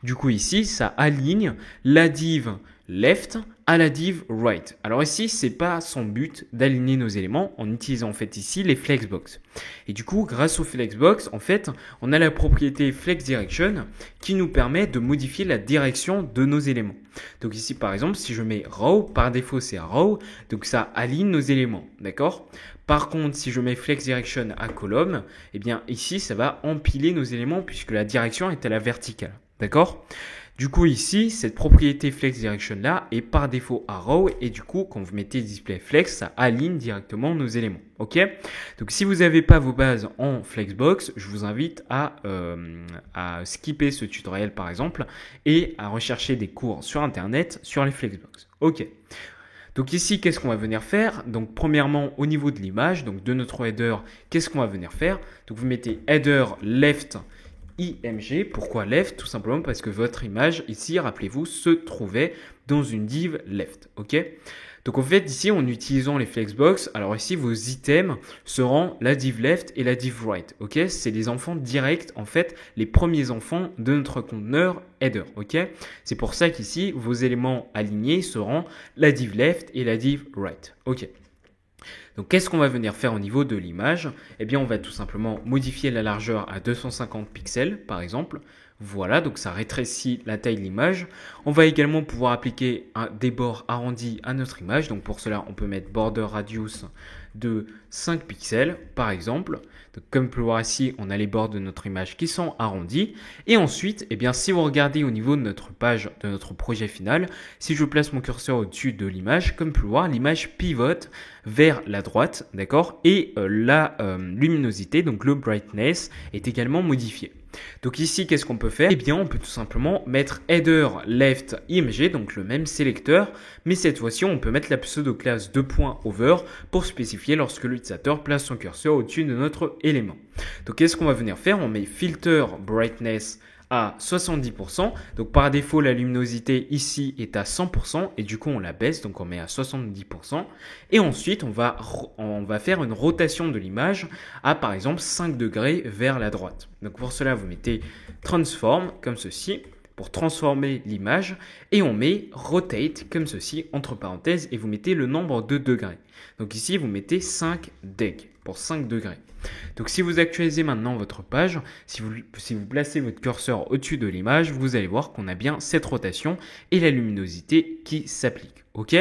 Du coup, ici, ça aligne la div left à la div right. Alors ici, c'est pas son but d'aligner nos éléments en utilisant en fait ici les flexbox. Et du coup, grâce aux flexbox, en fait, on a la propriété flex direction qui nous permet de modifier la direction de nos éléments. Donc ici, par exemple, si je mets row, par défaut c'est row, donc ça aligne nos éléments, d'accord? Par contre, si je mets flex direction à column, eh bien ici, ça va empiler nos éléments puisque la direction est à la verticale, d'accord? Du coup, ici, cette propriété flex direction là est par défaut à row et du coup, quand vous mettez display flex, ça aligne directement nos éléments. Ok? Donc, si vous n'avez pas vos bases en flexbox, je vous invite à skipper ce tutoriel par exemple et à rechercher des cours sur internet sur les flexbox. Ok. Donc ici, qu'est-ce qu'on va venir faire? Donc premièrement, au niveau de l'image, donc de notre header, qu'est-ce qu'on va venir faire? Donc vous mettez header left img. Pourquoi left? Tout simplement parce que votre image ici, rappelez-vous, se trouvait dans une div left. Ok? Donc en fait ici en utilisant les flexbox, alors ici vos items seront la div left et la div right. Ok? C'est les enfants directs, en fait les premiers enfants de notre conteneur header. Ok? C'est pour ça qu'ici vos éléments alignés seront la div left et la div right. Ok? Donc, qu'est-ce qu'on va venir faire au niveau de l'image? Eh bien, on va tout simplement modifier la largeur à 250 pixels, par exemple. Voilà, donc ça rétrécit la taille de l'image. On va également pouvoir appliquer des bords arrondis à notre image. Donc, pour cela, on peut mettre border radius de 5 pixels, par exemple. Donc, comme vous pouvez voir ici, on a les bords de notre image qui sont arrondis. Et ensuite, eh bien, si vous regardez au niveau de notre page, de notre projet final, si je place mon curseur au-dessus de l'image, comme vous pouvez voir, l'image pivote vers la droite, d'accord? Et la luminosité, donc le brightness, est également modifiée. Donc ici, qu'est-ce qu'on peut faire? Eh bien, on peut tout simplement mettre header left img, donc le même sélecteur, mais cette fois-ci, on peut mettre la pseudo-classe $over pour spécifier lorsque l'utilisateur place son curseur au-dessus de notre élément. Donc, qu'est-ce qu'on va venir faire? On met filter brightness à 70%. Donc, par défaut, la luminosité ici est à 100% et du coup, on la baisse. Donc, on met à 70%. Et ensuite, on va faire une rotation de l'image à, par exemple, 5 degrés vers la droite. Donc, pour cela, vous mettez transform comme ceci pour transformer l'image et on met rotate comme ceci entre parenthèses et vous mettez le nombre de degrés. Donc, ici, vous mettez 5 deg pour 5 degrés. Donc, si vous actualisez maintenant votre page, si vous placez votre curseur au-dessus de l'image, vous allez voir qu'on a bien cette rotation et la luminosité qui s'applique. Ok?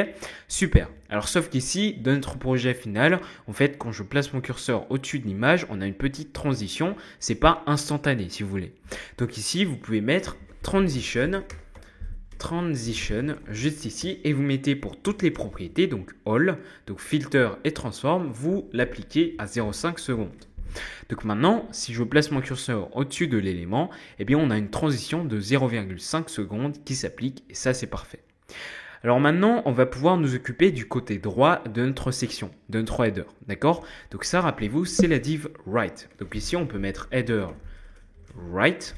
Super. Alors, sauf qu'ici, dans notre projet final, en fait, quand je place mon curseur au-dessus de l'image, on a une petite transition. C'est pas instantané, si vous voulez. Donc, ici, vous pouvez mettre transition juste ici et vous mettez pour toutes les propriétés, donc all, donc filter et transform, vous l'appliquez à 0,5 secondes. Donc maintenant, si je place mon curseur au-dessus de l'élément, eh bien on a une transition de 0,5 secondes qui s'applique et ça c'est parfait. Alors maintenant, on va pouvoir nous occuper du côté droit de notre section, de notre header, d'accord? Donc ça, rappelez-vous, c'est la div right. Donc ici, on peut mettre header right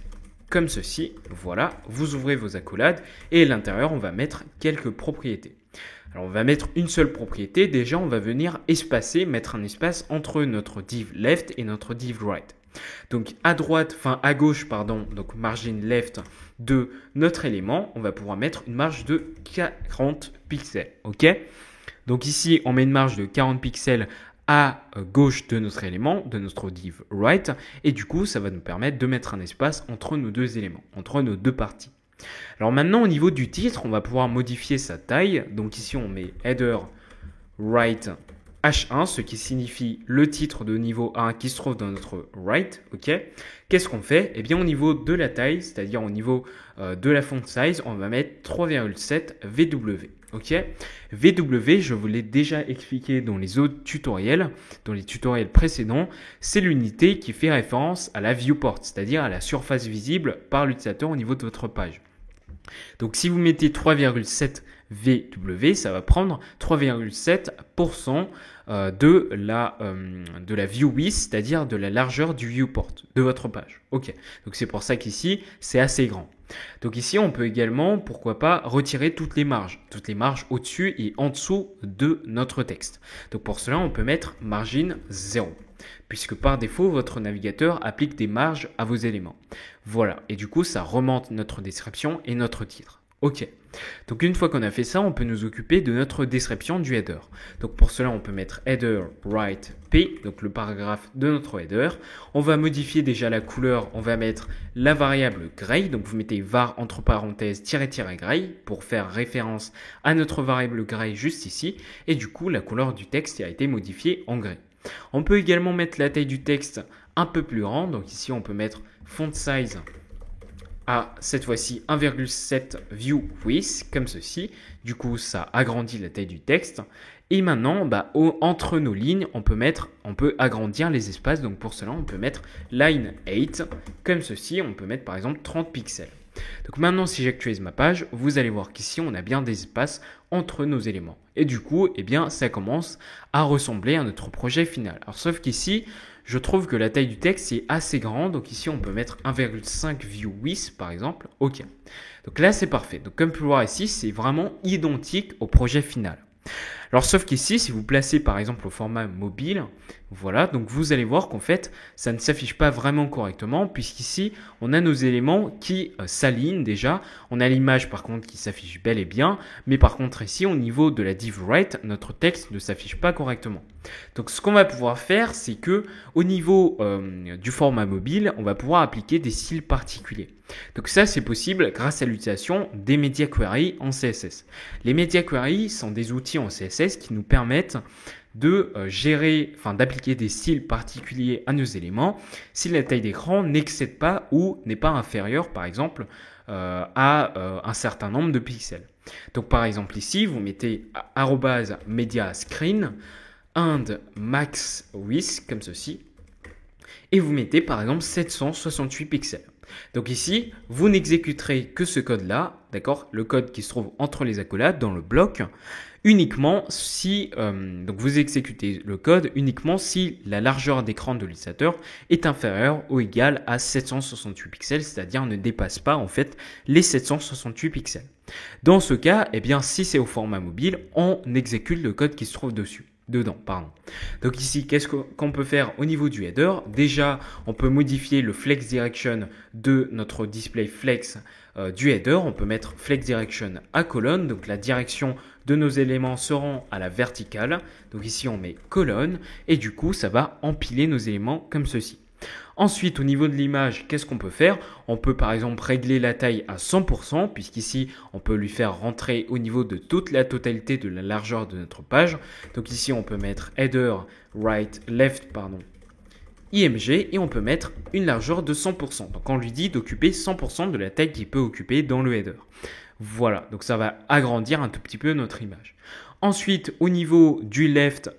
comme ceci, voilà, vous ouvrez vos accolades et à l'intérieur, on va mettre quelques propriétés. Alors, on va mettre une seule propriété. Déjà, on va venir espacer, mettre un espace entre notre div left et notre div right. Donc, à gauche, donc margin left de notre élément, on va pouvoir mettre une marge de 40 pixels, ok? Donc ici, on met une marge de 40 pixels à gauche de notre élément, de notre div right, et du coup, ça va nous permettre de mettre un espace entre nos deux éléments, entre nos deux parties. Alors maintenant, au niveau du titre, on va pouvoir modifier sa taille. Donc ici, on met header right H1, ce qui signifie le titre de niveau 1 qui se trouve dans notre right, ok. Qu'est-ce qu'on fait? Eh bien, au niveau de la taille, c'est-à-dire au niveau de la font size, on va mettre 3,7 VW, ok. VW, je vous l'ai déjà expliqué dans les autres tutoriels, dans les tutoriels précédents, c'est l'unité qui fait référence à la viewport, c'est-à-dire à la surface visible par l'utilisateur au niveau de votre page. Donc, si vous mettez 3,7 VW, ça va prendre 3,7% de la view width, c'est-à-dire de la largeur du viewport de votre page. Ok, donc c'est pour ça qu'ici, c'est assez grand. Donc ici, on peut également, pourquoi pas, retirer toutes les marges au-dessus et en dessous de notre texte. Donc pour cela, on peut mettre margin 0, puisque par défaut, votre navigateur applique des marges à vos éléments. Voilà, et du coup, ça remonte notre description et notre titre. Ok, donc une fois qu'on a fait ça, on peut nous occuper de notre description du header. Donc pour cela, on peut mettre header right p, donc le paragraphe de notre header. On va modifier déjà la couleur, on va mettre la variable gray, donc vous mettez var entre parenthèses --gray pour faire référence à notre variable gray juste ici. Et du coup, la couleur du texte a été modifiée en gray. On peut également mettre la taille du texte un peu plus grande, donc ici on peut mettre font size à cette fois-ci 1,7 view width comme ceci. Du coup, ça agrandit la taille du texte. Et maintenant, entre nos lignes, on peut agrandir les espaces. Donc pour cela, on peut mettre line 8 comme ceci. On peut mettre par exemple 30 pixels. Donc maintenant, si j'actualise ma page, vous allez voir qu'ici, on a bien des espaces entre nos éléments. Et du coup, eh bien, ça commence à ressembler à notre projet final. Alors, sauf qu'ici, je trouve que la taille du texte est assez grande. Donc ici, on peut mettre 1,5 view width, par exemple. OK. Donc là, c'est parfait. Donc comme vous pouvez voir ici, c'est vraiment identique au projet final. Alors, sauf qu'ici, si vous placez par exemple au format mobile, voilà, donc vous allez voir qu'en fait, ça ne s'affiche pas vraiment correctement puisqu'ici, on a nos éléments qui s'alignent déjà. On a l'image par contre qui s'affiche bel et bien, mais par contre ici, au niveau de la div right, notre texte ne s'affiche pas correctement. Donc, ce qu'on va pouvoir faire, c'est que au niveau du format mobile, on va pouvoir appliquer des styles particuliers. Donc ça, c'est possible grâce à l'utilisation des Media Query en CSS. Les Media Query sont des outils en CSS qui nous permettent de d'appliquer des styles particuliers à nos éléments si la taille d'écran n'excède pas ou n'est pas inférieure, par exemple, à un certain nombre de pixels. Donc, par exemple, ici, vous mettez @media screen and max width comme ceci et vous mettez, par exemple, 768 pixels. Donc ici, vous n'exécuterez que ce code-là, d'accord, le code qui se trouve entre les accolades dans le bloc, uniquement si, donc vous exécutez le code uniquement si la largeur d'écran de l'utilisateur est inférieure ou égale à 768 pixels, c'est-à-dire ne dépasse pas en fait les 768 pixels. Dans ce cas, eh bien, si c'est au format mobile, on exécute le code qui se trouve dedans. Donc ici, qu'est-ce qu'on peut faire au niveau du header? Déjà, on peut modifier le flex direction de notre display flex du header. On peut mettre flex direction à colonne, donc la direction de nos éléments seront à la verticale. Donc ici, on met colonne et du coup, ça va empiler nos éléments comme ceci. Ensuite, au niveau de l'image, qu'est-ce qu'on peut faire? On peut par exemple régler la taille à 100%, puisqu'ici, on peut lui faire rentrer au niveau de toute la totalité de la largeur de notre page. Donc ici, on peut mettre header, left, IMG, et on peut mettre une largeur de 100%. Donc on lui dit d'occuper 100% de la taille qu'il peut occuper dans le header. Voilà, donc ça va agrandir un tout petit peu notre image. Ensuite, au niveau du right,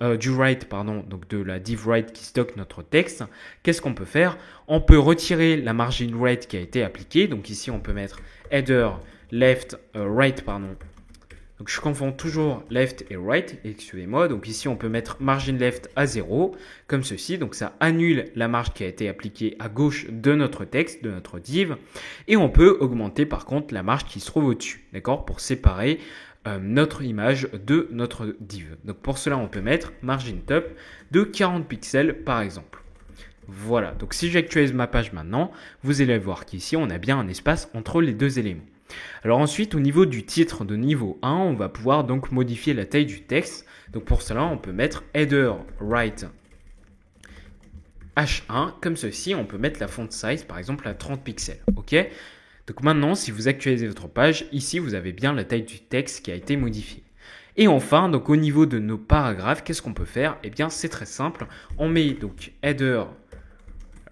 donc de la div right qui stocke notre texte, qu'est-ce qu'on peut faire? On peut retirer la margin right qui a été appliquée. Donc ici, on peut mettre header right. Donc je confonds toujours left et right, excusez-moi. Donc ici, on peut mettre margin left à 0, comme ceci. Donc ça annule la marge qui a été appliquée à gauche de notre texte, de notre div. Et on peut augmenter par contre la marge qui se trouve au-dessus, d'accord, pour séparer notre image de notre div. Donc pour cela, on peut mettre margin top de 40 pixels par exemple. Voilà, donc si j'actualise ma page maintenant, vous allez voir qu'ici, on a bien un espace entre les deux éléments. Alors ensuite, au niveau du titre de niveau 1, on va pouvoir donc modifier la taille du texte. Donc pour cela, on peut mettre header right H1 comme ceci. On peut mettre la font size par exemple à 30 pixels. Ok. Donc maintenant, si vous actualisez votre page, ici, vous avez bien la taille du texte qui a été modifiée. Et enfin, donc au niveau de nos paragraphes, qu'est-ce qu'on peut faire? Eh bien, c'est très simple. On met donc header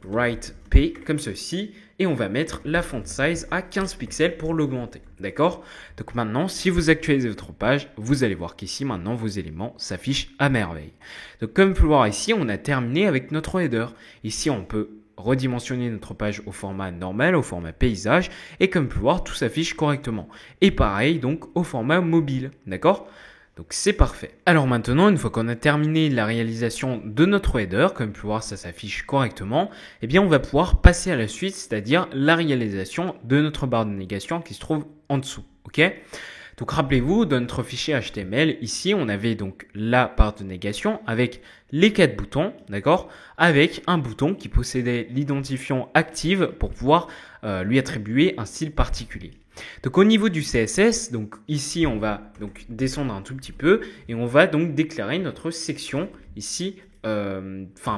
right P comme ceci et on va mettre la font size à 15 pixels pour l'augmenter. D'accord? Donc maintenant, si vous actualisez votre page, vous allez voir qu'ici, maintenant, vos éléments s'affichent à merveille. Donc comme vous pouvez voir ici, on a terminé avec notre header. Ici, on peut redimensionner notre page au format normal, au format paysage et comme vous pouvez voir, tout s'affiche correctement. Et pareil, donc au format mobile. D'accord? Donc c'est parfait. Alors maintenant, une fois qu'on a terminé la réalisation de notre header, comme vous pouvez voir ça s'affiche correctement, eh bien on va pouvoir passer à la suite, c'est-à-dire la réalisation de notre barre de navigation qui se trouve en dessous. Ok? Donc rappelez-vous, dans notre fichier HTML, ici on avait donc la barre de navigation avec les 4 boutons, d'accord, avec un bouton qui possédait l'identifiant active pour pouvoir lui attribuer un style particulier. Donc au niveau du CSS, donc ici on va donc descendre un tout petit peu et on va donc déclarer notre section ici,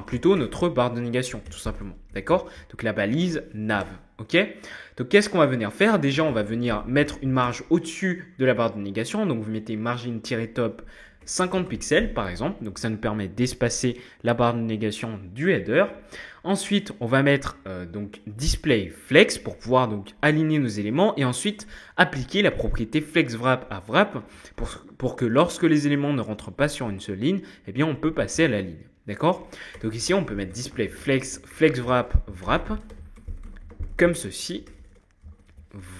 plutôt notre barre de navigation tout simplement, d'accord? Donc la balise nav, ok? Donc qu'est-ce qu'on va venir faire? Déjà on va venir mettre une marge au-dessus de la barre de navigation, donc vous mettez margin-top 50 pixels par exemple, donc ça nous permet d'espacer la barre de navigation du header. Ensuite, on va mettre donc display flex pour pouvoir donc aligner nos éléments et ensuite appliquer la propriété flex wrap à wrap pour que lorsque les éléments ne rentrent pas sur une seule ligne, eh bien on peut passer à la ligne. D'accord? Donc ici, on peut mettre display flex wrap comme ceci.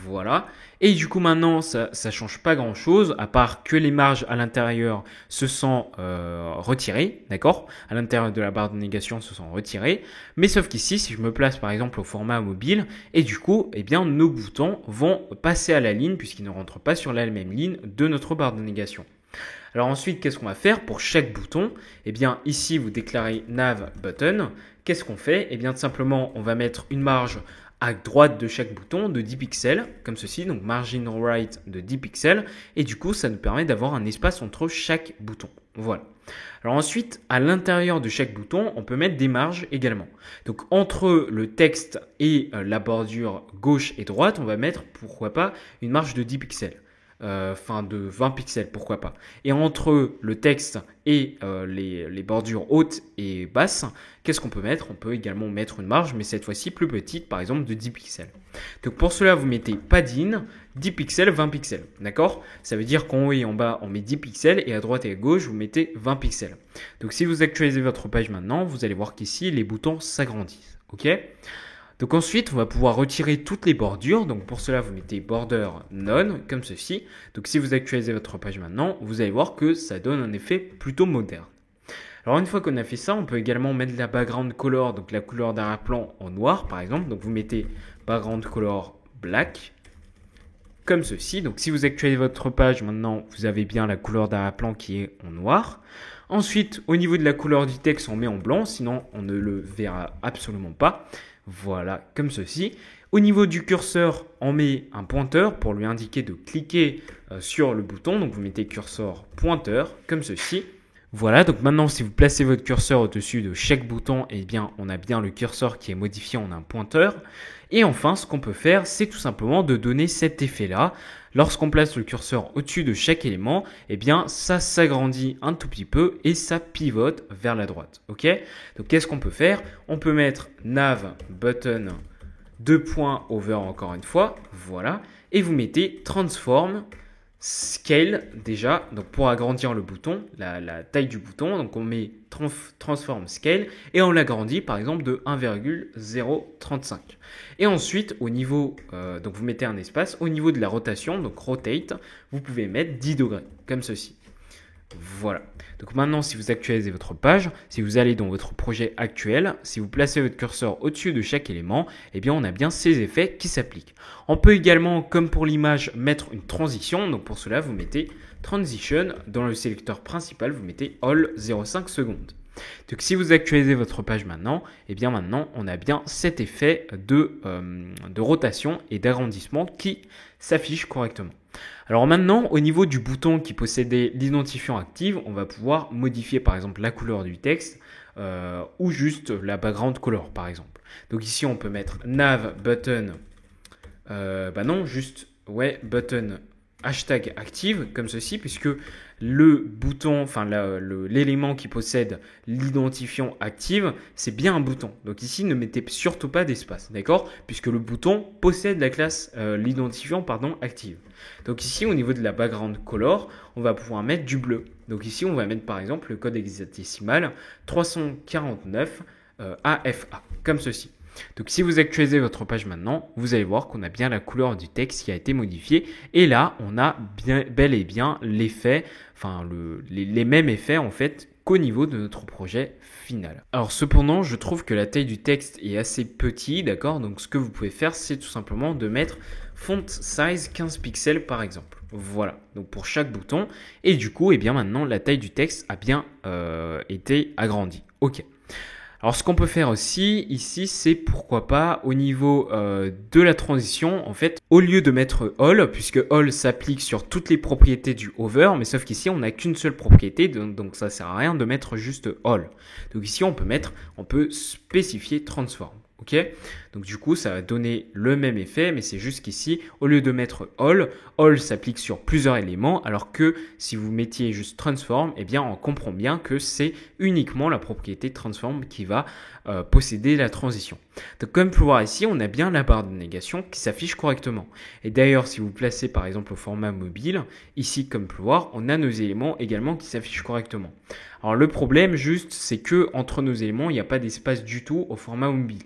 Voilà. Et du coup, maintenant, ça change pas grand chose, à part que les marges à l'intérieur se sont retirées, d'accord? À l'intérieur de la barre de navigation se sont retirées. Mais sauf qu'ici, si je me place par exemple au format mobile, et du coup, eh bien, nos boutons vont passer à la ligne puisqu'ils ne rentrent pas sur la même ligne de notre barre de navigation. Alors ensuite, qu'est-ce qu'on va faire pour chaque bouton? Eh bien, ici, vous déclarez nav button. Qu'est-ce qu'on fait? Eh bien, tout simplement, on va mettre une marge à droite de chaque bouton de 10 pixels, comme ceci, donc margin right de 10 pixels, et du coup, ça nous permet d'avoir un espace entre chaque bouton. Voilà. Alors ensuite, à l'intérieur de chaque bouton, on peut mettre des marges également. Donc entre le texte et la bordure gauche et droite, on va mettre, pourquoi pas, une marge de 10 pixels. De 20 pixels, pourquoi pas. Et entre le texte et les bordures hautes et basses, qu'est-ce qu'on peut mettre? On peut également mettre une marge, mais cette fois-ci plus petite, par exemple de 10 pixels. Donc pour cela, vous mettez padding, 10 pixels, 20 pixels. D'accord? Ça veut dire qu'en haut et en bas, on met 10 pixels et à droite et à gauche, vous mettez 20 pixels. Donc si vous actualisez votre page maintenant, vous allez voir qu'ici, les boutons s'agrandissent. Ok? Donc ensuite, on va pouvoir retirer toutes les bordures. Donc pour cela, vous mettez border none comme ceci. Donc si vous actualisez votre page maintenant, vous allez voir que ça donne un effet plutôt moderne. Alors une fois qu'on a fait ça, on peut également mettre la background color, donc la couleur d'arrière-plan en noir par exemple. Donc vous mettez background color black comme ceci. Donc si vous actualisez votre page maintenant, vous avez bien la couleur d'arrière-plan qui est en noir. Ensuite, au niveau de la couleur du texte, on met en blanc, sinon on ne le verra absolument pas. Voilà, comme ceci. Au niveau du curseur, on met un pointeur pour lui indiquer de cliquer sur le bouton. Donc vous mettez curseur pointeur, comme ceci. Voilà, donc maintenant si vous placez votre curseur au-dessus de chaque bouton, eh bien on a bien le curseur qui est modifié en un pointeur. Et enfin, ce qu'on peut faire, c'est tout simplement de donner cet effet-là. Lorsqu'on place le curseur au-dessus de chaque élément, eh bien ça s'agrandit un tout petit peu et ça pivote vers la droite. Ok? Donc qu'est-ce qu'on peut faire? On peut mettre nav button 2 points over encore une fois, voilà, et vous mettez transform scale déjà, donc pour agrandir le bouton, la taille du bouton, donc on met transform scale et on l'agrandit par exemple de 1,035. Et ensuite au niveau, donc vous mettez un espace, au niveau de la rotation, donc rotate, vous pouvez mettre 10 degrés, comme ceci. Voilà. Donc maintenant, si vous actualisez votre page, si vous allez dans votre projet actuel, si vous placez votre curseur au-dessus de chaque élément, eh bien on a bien ces effets qui s'appliquent. On peut également, comme pour l'image, mettre une transition. Donc pour cela, vous mettez transition. Dans le sélecteur principal, vous mettez all 0,5 secondes. Donc si vous actualisez votre page maintenant, eh bien maintenant on a bien cet effet de rotation et d'agrandissement qui s'affiche correctement. Alors maintenant, au niveau du bouton qui possédait l'identifiant active, on va pouvoir modifier par exemple la couleur du texte ou juste la background color par exemple. Donc ici on peut mettre nav button, button hashtag active comme ceci, puisque le bouton, enfin l'élément qui possède l'identifiant active, c'est bien un bouton. Donc ici, ne mettez surtout pas d'espace, d'accord? Puisque le bouton possède la classe, l'identifiant, active. Donc ici, au niveau de la background color, on va pouvoir mettre du bleu. Donc ici, on va mettre par exemple le code hexadécimal 349 AFA, comme ceci. Donc si vous actualisez votre page maintenant, vous allez voir qu'on a bien la couleur du texte qui a été modifiée. Et là, on a bel et bien l'effet, enfin les mêmes effets en fait qu'au niveau de notre projet final. Alors cependant, je trouve que la taille du texte est assez petit, d'accord? Donc ce que vous pouvez faire, c'est tout simplement de mettre font size 15 pixels par exemple. Voilà, donc pour chaque bouton. Et du coup, maintenant la taille du texte a bien été agrandie. Ok. Alors, ce qu'on peut faire aussi ici, c'est pourquoi pas au niveau de la transition, en fait, au lieu de mettre all, puisque all s'applique sur toutes les propriétés du hover, mais sauf qu'ici, on n'a qu'une seule propriété, donc ça sert à rien de mettre juste all. Donc ici, on peut spécifier transform. Ok, donc du coup, ça va donner le même effet, mais c'est juste qu'ici, au lieu de mettre all s'applique sur plusieurs éléments, alors que si vous mettiez juste transform, on comprend bien que c'est uniquement la propriété transform qui va posséder la transition. Donc comme vous pouvez voir ici, on a bien la barre de négation qui s'affiche correctement. Et d'ailleurs, si vous placez par exemple au format mobile, ici comme vous pouvez voir, on a nos éléments également qui s'affichent correctement. Alors le problème juste, c'est que entre nos éléments, il n'y a pas d'espace du tout au format mobile.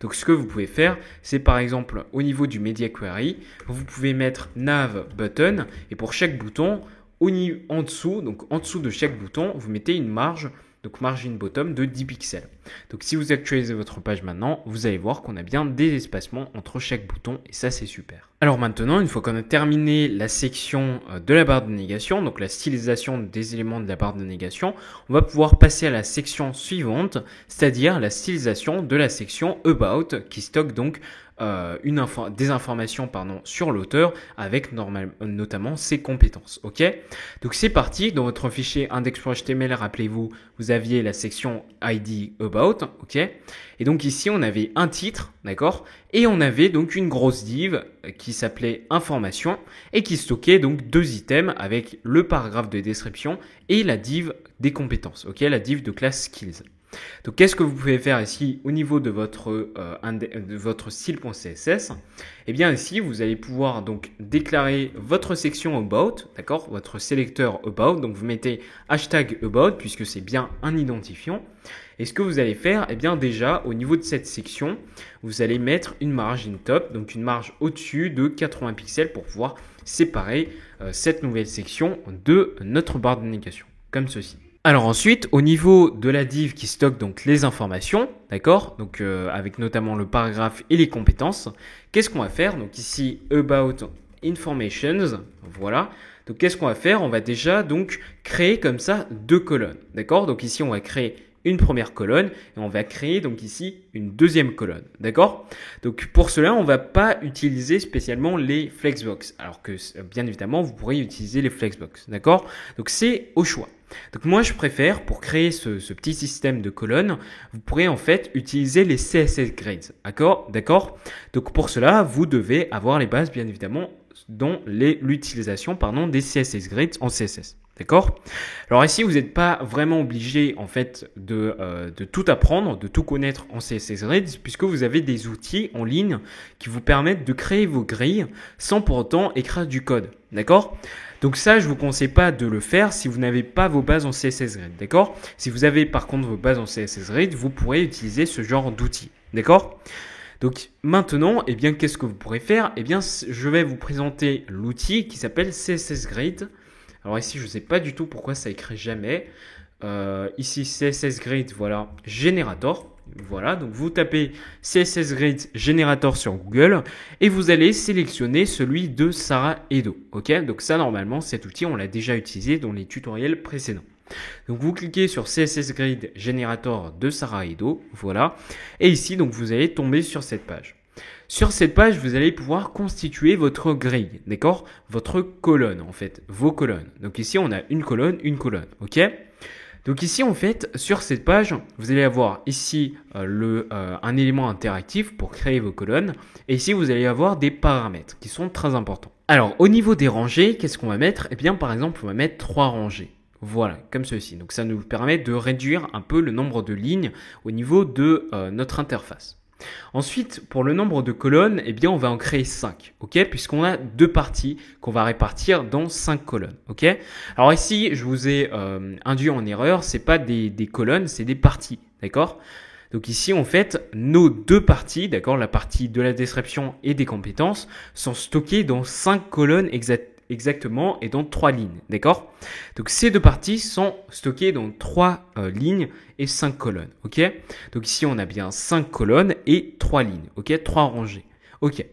Donc ce que vous pouvez faire, c'est par exemple au niveau du Media Query, vous pouvez mettre nav button et pour chaque bouton, en dessous de chaque bouton, vous mettez une marge, donc margin bottom de 10 pixels. Donc si vous actualisez votre page maintenant, vous allez voir qu'on a bien des espacements entre chaque bouton et ça c'est super. Alors maintenant, une fois qu'on a terminé la section de la barre de négation, donc la stylisation des éléments de la barre de négation, on va pouvoir passer à la section suivante, c'est-à-dire la stylisation de la section about qui stocke donc des informations sur l'auteur avec notamment ses compétences. Ok, donc c'est parti. Dans votre fichier index.html, rappelez-vous, vous aviez la section ID about. Ok, et donc ici on avait un titre, d'accord, et on avait donc une grosse div qui s'appelait information et qui stockait donc deux items avec le paragraphe de description et la div des compétences. Ok, la div de classe skills. Donc, qu'est-ce que vous pouvez faire ici au niveau de votre style.css? Ici, vous allez pouvoir donc déclarer votre section about, d'accord, votre sélecteur about. Donc, vous mettez hashtag about puisque c'est bien un identifiant. Et ce que vous allez faire, déjà, au niveau de cette section, vous allez mettre une margin top, donc une marge au-dessus de 80 pixels pour pouvoir séparer cette nouvelle section de notre barre de négation, comme ceci. Alors ensuite, au niveau de la div qui stocke donc les informations, d'accord, donc avec notamment le paragraphe et les compétences, qu'est-ce qu'on va faire? Donc ici, about informations, voilà. Donc qu'est-ce qu'on va faire? On va déjà donc créer comme ça deux colonnes, d'accord. Donc ici, on va créer une première colonne et on va créer donc ici une deuxième colonne, d'accord. Donc pour cela, on va pas utiliser spécialement les flexbox, alors que bien évidemment, vous pourrez utiliser les flexbox, d'accord. Donc c'est au choix. Donc moi je préfère, pour créer ce petit système de colonnes, vous pourrez en fait utiliser les CSS grids, d'accord. Donc pour cela, vous devez avoir les bases bien évidemment dans l'utilisation des CSS grids en CSS. D'accord? Alors ici, vous n'êtes pas vraiment obligé en fait de tout apprendre, de tout connaître en CSS Grids, puisque vous avez des outils en ligne qui vous permettent de créer vos grilles sans pour autant écrire du code. D'accord? Donc ça, je vous conseille pas de le faire si vous n'avez pas vos bases en CSS Grid. D'accord? Si vous avez par contre vos bases en CSS Grid, vous pourrez utiliser ce genre d'outils. D'accord? Donc maintenant, qu'est-ce que vous pourrez faire? Je vais vous présenter l'outil qui s'appelle CSS Grid. Alors ici, je ne sais pas du tout pourquoi ça écrit jamais. Ici, CSS Grid, voilà, Generator. Voilà, donc vous tapez CSS Grid Generator sur Google et vous allez sélectionner celui de Sarah Edo. Ok, donc ça, normalement, cet outil, on l'a déjà utilisé dans les tutoriels précédents. Donc vous cliquez sur CSS Grid Generator de Sarah Edo. Voilà. Et ici, donc vous allez tomber sur cette page. Sur cette page, vous allez pouvoir constituer votre grille, d'accord? Votre colonne, en fait, vos colonnes. Donc ici, on a une colonne, ok? Donc ici, en fait, sur cette page, vous allez avoir ici un élément interactif pour créer vos colonnes. Et ici, vous allez avoir des paramètres qui sont très importants. Alors, au niveau des rangées, qu'est-ce qu'on va mettre? Eh bien, par exemple, on va mettre 3 rangées. Voilà, comme ceci. Donc, ça nous permet de réduire un peu le nombre de lignes au niveau de notre interface. Ensuite, pour le nombre de colonnes, eh bien, on va en créer 5, ok? Puisqu'on a 2 parties qu'on va répartir dans 5 colonnes, ok? Alors ici, je vous ai induit en erreur, c'est pas des colonnes, c'est des parties, d'accord? Donc ici, en fait, nos 2 parties, d'accord, la partie de la description et des compétences, sont stockées dans 5 colonnes exactement et dans 3 lignes, d'accord? Donc ces 2 parties sont stockées dans 3 lignes et 5 colonnes, ok? Donc ici, on a bien 5 colonnes et 3 lignes, ok? 3 rangées, ok?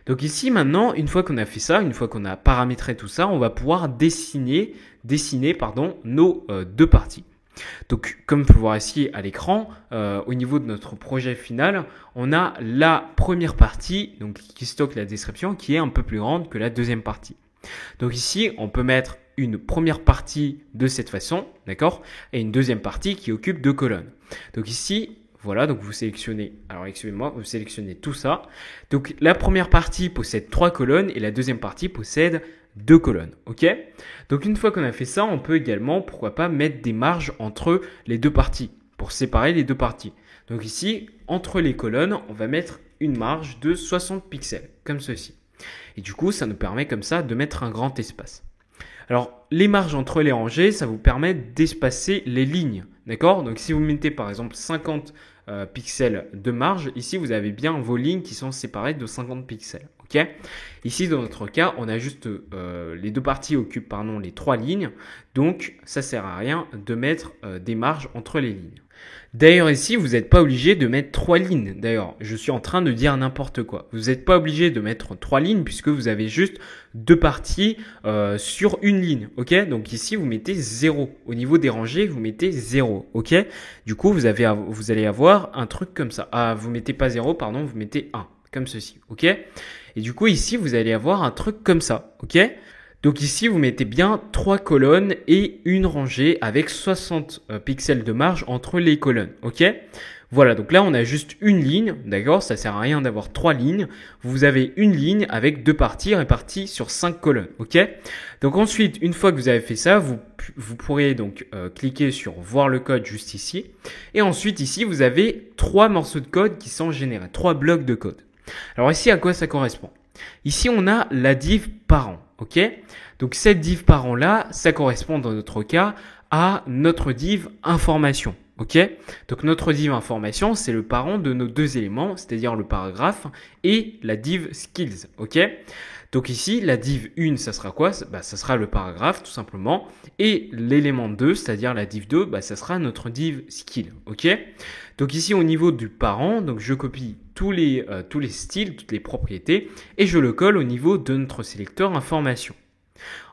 Donc ici, maintenant, une fois qu'on a fait ça, une fois qu'on a paramétré tout ça, on va pouvoir dessiner nos 2 parties. Donc, comme vous pouvez voir ici à l'écran, au niveau de notre projet final, on a la première partie donc, qui stocke la description qui est un peu plus grande que la deuxième partie. Donc ici, on peut mettre une première partie de cette façon, d'accord, et une deuxième partie qui occupe 2 colonnes. Donc ici, voilà, donc vous sélectionnez, alors excusez-moi, vous sélectionnez tout ça. Donc la première partie possède 3 colonnes et la deuxième partie possède 2 colonnes, ok? Donc une fois qu'on a fait ça, on peut également, pourquoi pas, mettre des marges entre les 2 parties pour séparer les 2 parties. Donc ici, entre les colonnes, on va mettre une marge de 60 pixels, comme ceci. Et du coup, ça nous permet comme ça de mettre un grand espace. Alors, les marges entre les rangées, ça vous permet d'espacer les lignes, d'accord? Donc si vous mettez par exemple 50 pixels de marge, ici vous avez bien vos lignes qui sont séparées de 50 pixels. ok? Ici, dans notre cas, on a juste les 2 parties occupent les 3 lignes, donc ça sert à rien de mettre des marges entre les lignes. D'ailleurs ici, vous n'êtes pas obligé de mettre 3 lignes. D'ailleurs, je suis en train de dire n'importe quoi. Vous n'êtes pas obligé de mettre 3 lignes puisque vous avez juste 2 parties sur une ligne. Ok? Donc ici, vous mettez 0. Au niveau des rangées, vous mettez 0. Ok? Du coup, vous allez avoir un truc comme ça. Ah, vous mettez pas 0, pardon, vous mettez 1. Comme ceci. Ok? Et du coup, ici, vous allez avoir un truc comme ça. Ok? Donc ici, vous mettez bien 3 colonnes et une rangée avec 60 pixels de marge entre les colonnes. Ok? Voilà, donc là, on a juste une ligne. D'accord? Ça sert à rien d'avoir 3 lignes. Vous avez une ligne avec 2 parties réparties sur 5 colonnes. Ok? Donc ensuite, une fois que vous avez fait ça, vous pourrez donc cliquer sur voir le code juste ici. Et ensuite, ici, vous avez 3 morceaux de code qui sont générés, 3 blocs de code. Alors ici, à quoi ça correspond? Ici, on a la div parent. Ok? Donc cette div parent là, ça correspond dans notre cas à notre div information. Ok? Donc notre div information, c'est le parent de nos 2 éléments, c'est-à-dire le paragraphe et la div skills. Ok? Donc ici, la div 1, ça sera quoi? Ça sera le paragraphe tout simplement. Et l'élément 2, c'est-à-dire la div 2, ça sera notre div skill. Ok? Donc ici, au niveau du parent, donc je copie tous les styles, toutes les propriétés et je le colle au niveau de notre sélecteur information.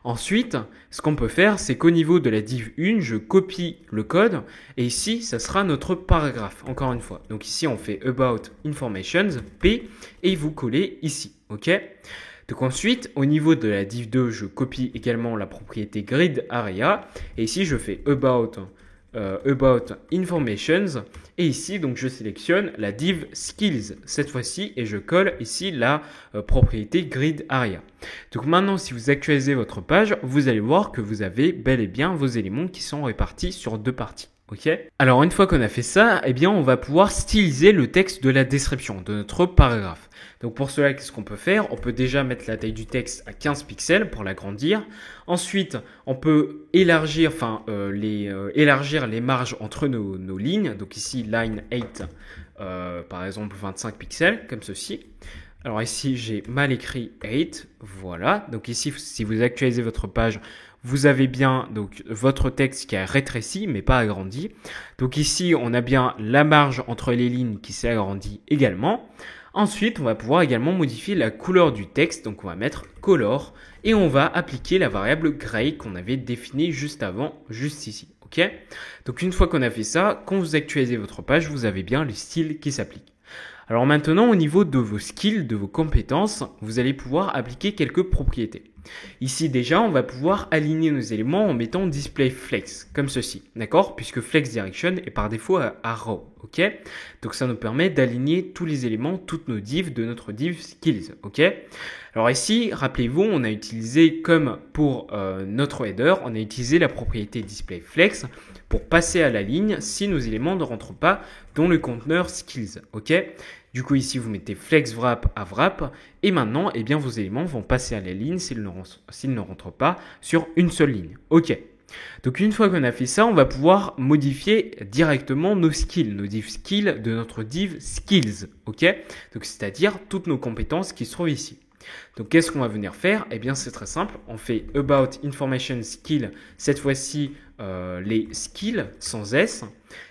Ensuite, ce qu'on peut faire, c'est qu'au niveau de la div 1, je copie le code et ici, ça sera notre paragraphe, encore une fois. Donc ici, on fait about informations, P, et vous collez ici. Ok? Donc ensuite, au niveau de la div 2, je copie également la propriété grid area et ici, je fais about informations et ici donc je sélectionne la div skills cette fois-ci et je colle ici la propriété grid area. Donc maintenant si vous actualisez votre page, vous allez voir que vous avez bel et bien vos éléments qui sont répartis sur 2 parties. Ok? Alors une fois qu'on a fait ça, eh bien on va pouvoir styliser le texte de la description de notre paragraphe. Donc pour cela, qu'est-ce qu'on peut faire? On peut déjà mettre la taille du texte à 15 pixels pour l'agrandir. Ensuite, on peut élargir, élargir les marges entre nos lignes. Donc ici, line 8, par exemple 25 pixels, comme ceci. Alors ici, j'ai mal écrit 8, voilà. Donc ici, si vous actualisez votre page, vous avez bien donc votre texte qui a rétréci mais pas agrandi. Donc ici, on a bien la marge entre les lignes qui s'est agrandie également. Ensuite, on va pouvoir également modifier la couleur du texte. Donc on va mettre color et on va appliquer la variable gray qu'on avait définie juste avant, juste ici. Ok? Donc une fois qu'on a fait ça, quand vous actualisez votre page, vous avez bien les styles qui s'appliquent. Alors maintenant, au niveau de vos skills, de vos compétences, vous allez pouvoir appliquer quelques propriétés. Ici déjà, on va pouvoir aligner nos éléments en mettant display flex, comme ceci, d'accord? Puisque flex direction est par défaut à row, ok? Donc ça nous permet d'aligner tous les éléments, toutes nos divs de notre div skills, ok? Alors ici, rappelez-vous, on a utilisé comme pour notre header, on a utilisé la propriété display flex pour passer à la ligne si nos éléments ne rentrent pas dans le conteneur skills, ok? Du coup, ici, vous mettez flex wrap à wrap et maintenant, eh bien, vos éléments vont passer à la ligne s'ils ne rentrent pas sur une seule ligne. OK. Donc, une fois qu'on a fait ça, on va pouvoir modifier directement nos skills, nos div skills de notre div skills. OK. Donc, c'est-à-dire toutes nos compétences qui se trouvent ici. Donc, qu'est-ce qu'on va venir faire? Eh bien, c'est très simple. On fait about information skill, cette fois-ci, les skills sans S.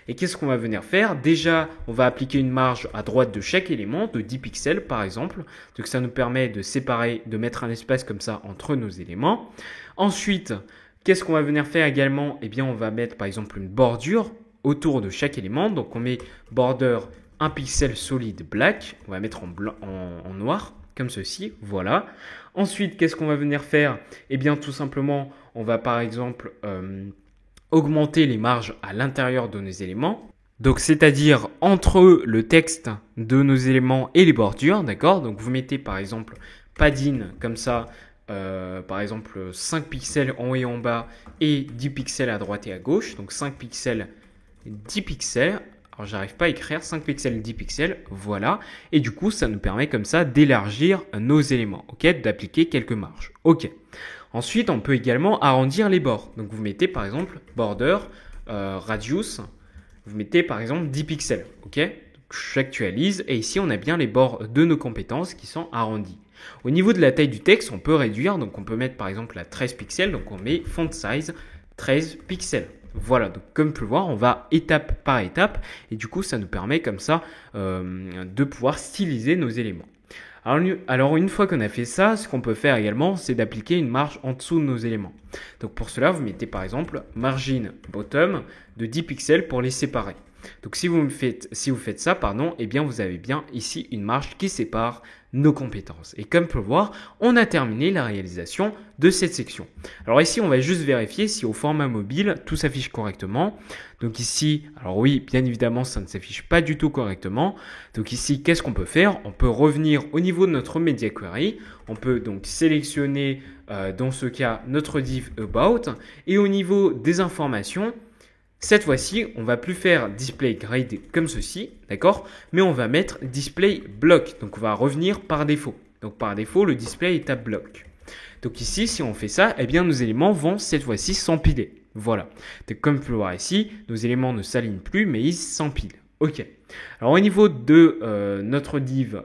Et qu'est-ce qu'on va venir faire? Déjà, on va appliquer une marge à droite de chaque élément, de 10 pixels par exemple. Donc, ça nous permet de séparer, de mettre un espace comme ça entre nos éléments. Ensuite, qu'est-ce qu'on va venir faire également? Eh bien, on va mettre par exemple une bordure autour de chaque élément. Donc, on met border 1 pixel solide black. On va mettre en noir, comme ceci. Voilà. Ensuite, qu'est-ce qu'on va venir faire? Eh bien, tout simplement, on va par exemple augmenter les marges à l'intérieur de nos éléments. Donc, c'est-à-dire entre le texte de nos éléments et les bordures, d'accord? Donc, vous mettez par exemple padding comme ça, par exemple 5 pixels en haut et en bas et 10 pixels à droite et à gauche. Donc, 5 pixels, 10 pixels. Alors, j'arrive pas à écrire 5 pixels, 10 pixels, voilà. Et du coup, ça nous permet comme ça d'élargir nos éléments, ok? D'appliquer quelques marges, ok. Ensuite, on peut également arrondir les bords. Donc, vous mettez par exemple border, radius, vous mettez par exemple 10 pixels, ok? Donc, j'actualise et ici, on a bien les bords de nos compétences qui sont arrondis. Au niveau de la taille du texte, on peut réduire. Donc, on peut mettre par exemple à 13 pixels. Donc, on met font size 13 pixels. Voilà, donc comme vous pouvez le voir, on va étape par étape et du coup, ça nous permet comme ça de pouvoir styliser nos éléments. Alors, une fois qu'on a fait ça, ce qu'on peut faire également, c'est d'appliquer une marge en dessous de nos éléments. Donc, pour cela, vous mettez par exemple margin bottom de 10 pixels pour les séparer. Donc, si vous faites ça, eh bien, vous avez bien ici une marge qui sépare nos compétences. Et comme vous pouvez le voir, on a terminé la réalisation de cette section. Alors ici, on va juste vérifier si au format mobile, tout s'affiche correctement. Donc ici, alors oui, bien évidemment, ça ne s'affiche pas du tout correctement. Donc ici, qu'est-ce qu'on peut faire? On peut revenir au niveau de notre media query. On peut donc sélectionner, dans ce cas, notre div about. Et au niveau des informations, cette fois-ci, on va plus faire display grade comme ceci, d'accord? Mais on va mettre display block. Donc, on va revenir par défaut. Donc, par défaut, le display est à bloc. Donc, ici, si on fait ça, eh bien, nos éléments vont cette fois-ci s'empiler. Voilà. Donc, comme vous pouvez le voir ici, nos éléments ne s'alignent plus, mais ils s'empilent. OK. Alors, au niveau de notre div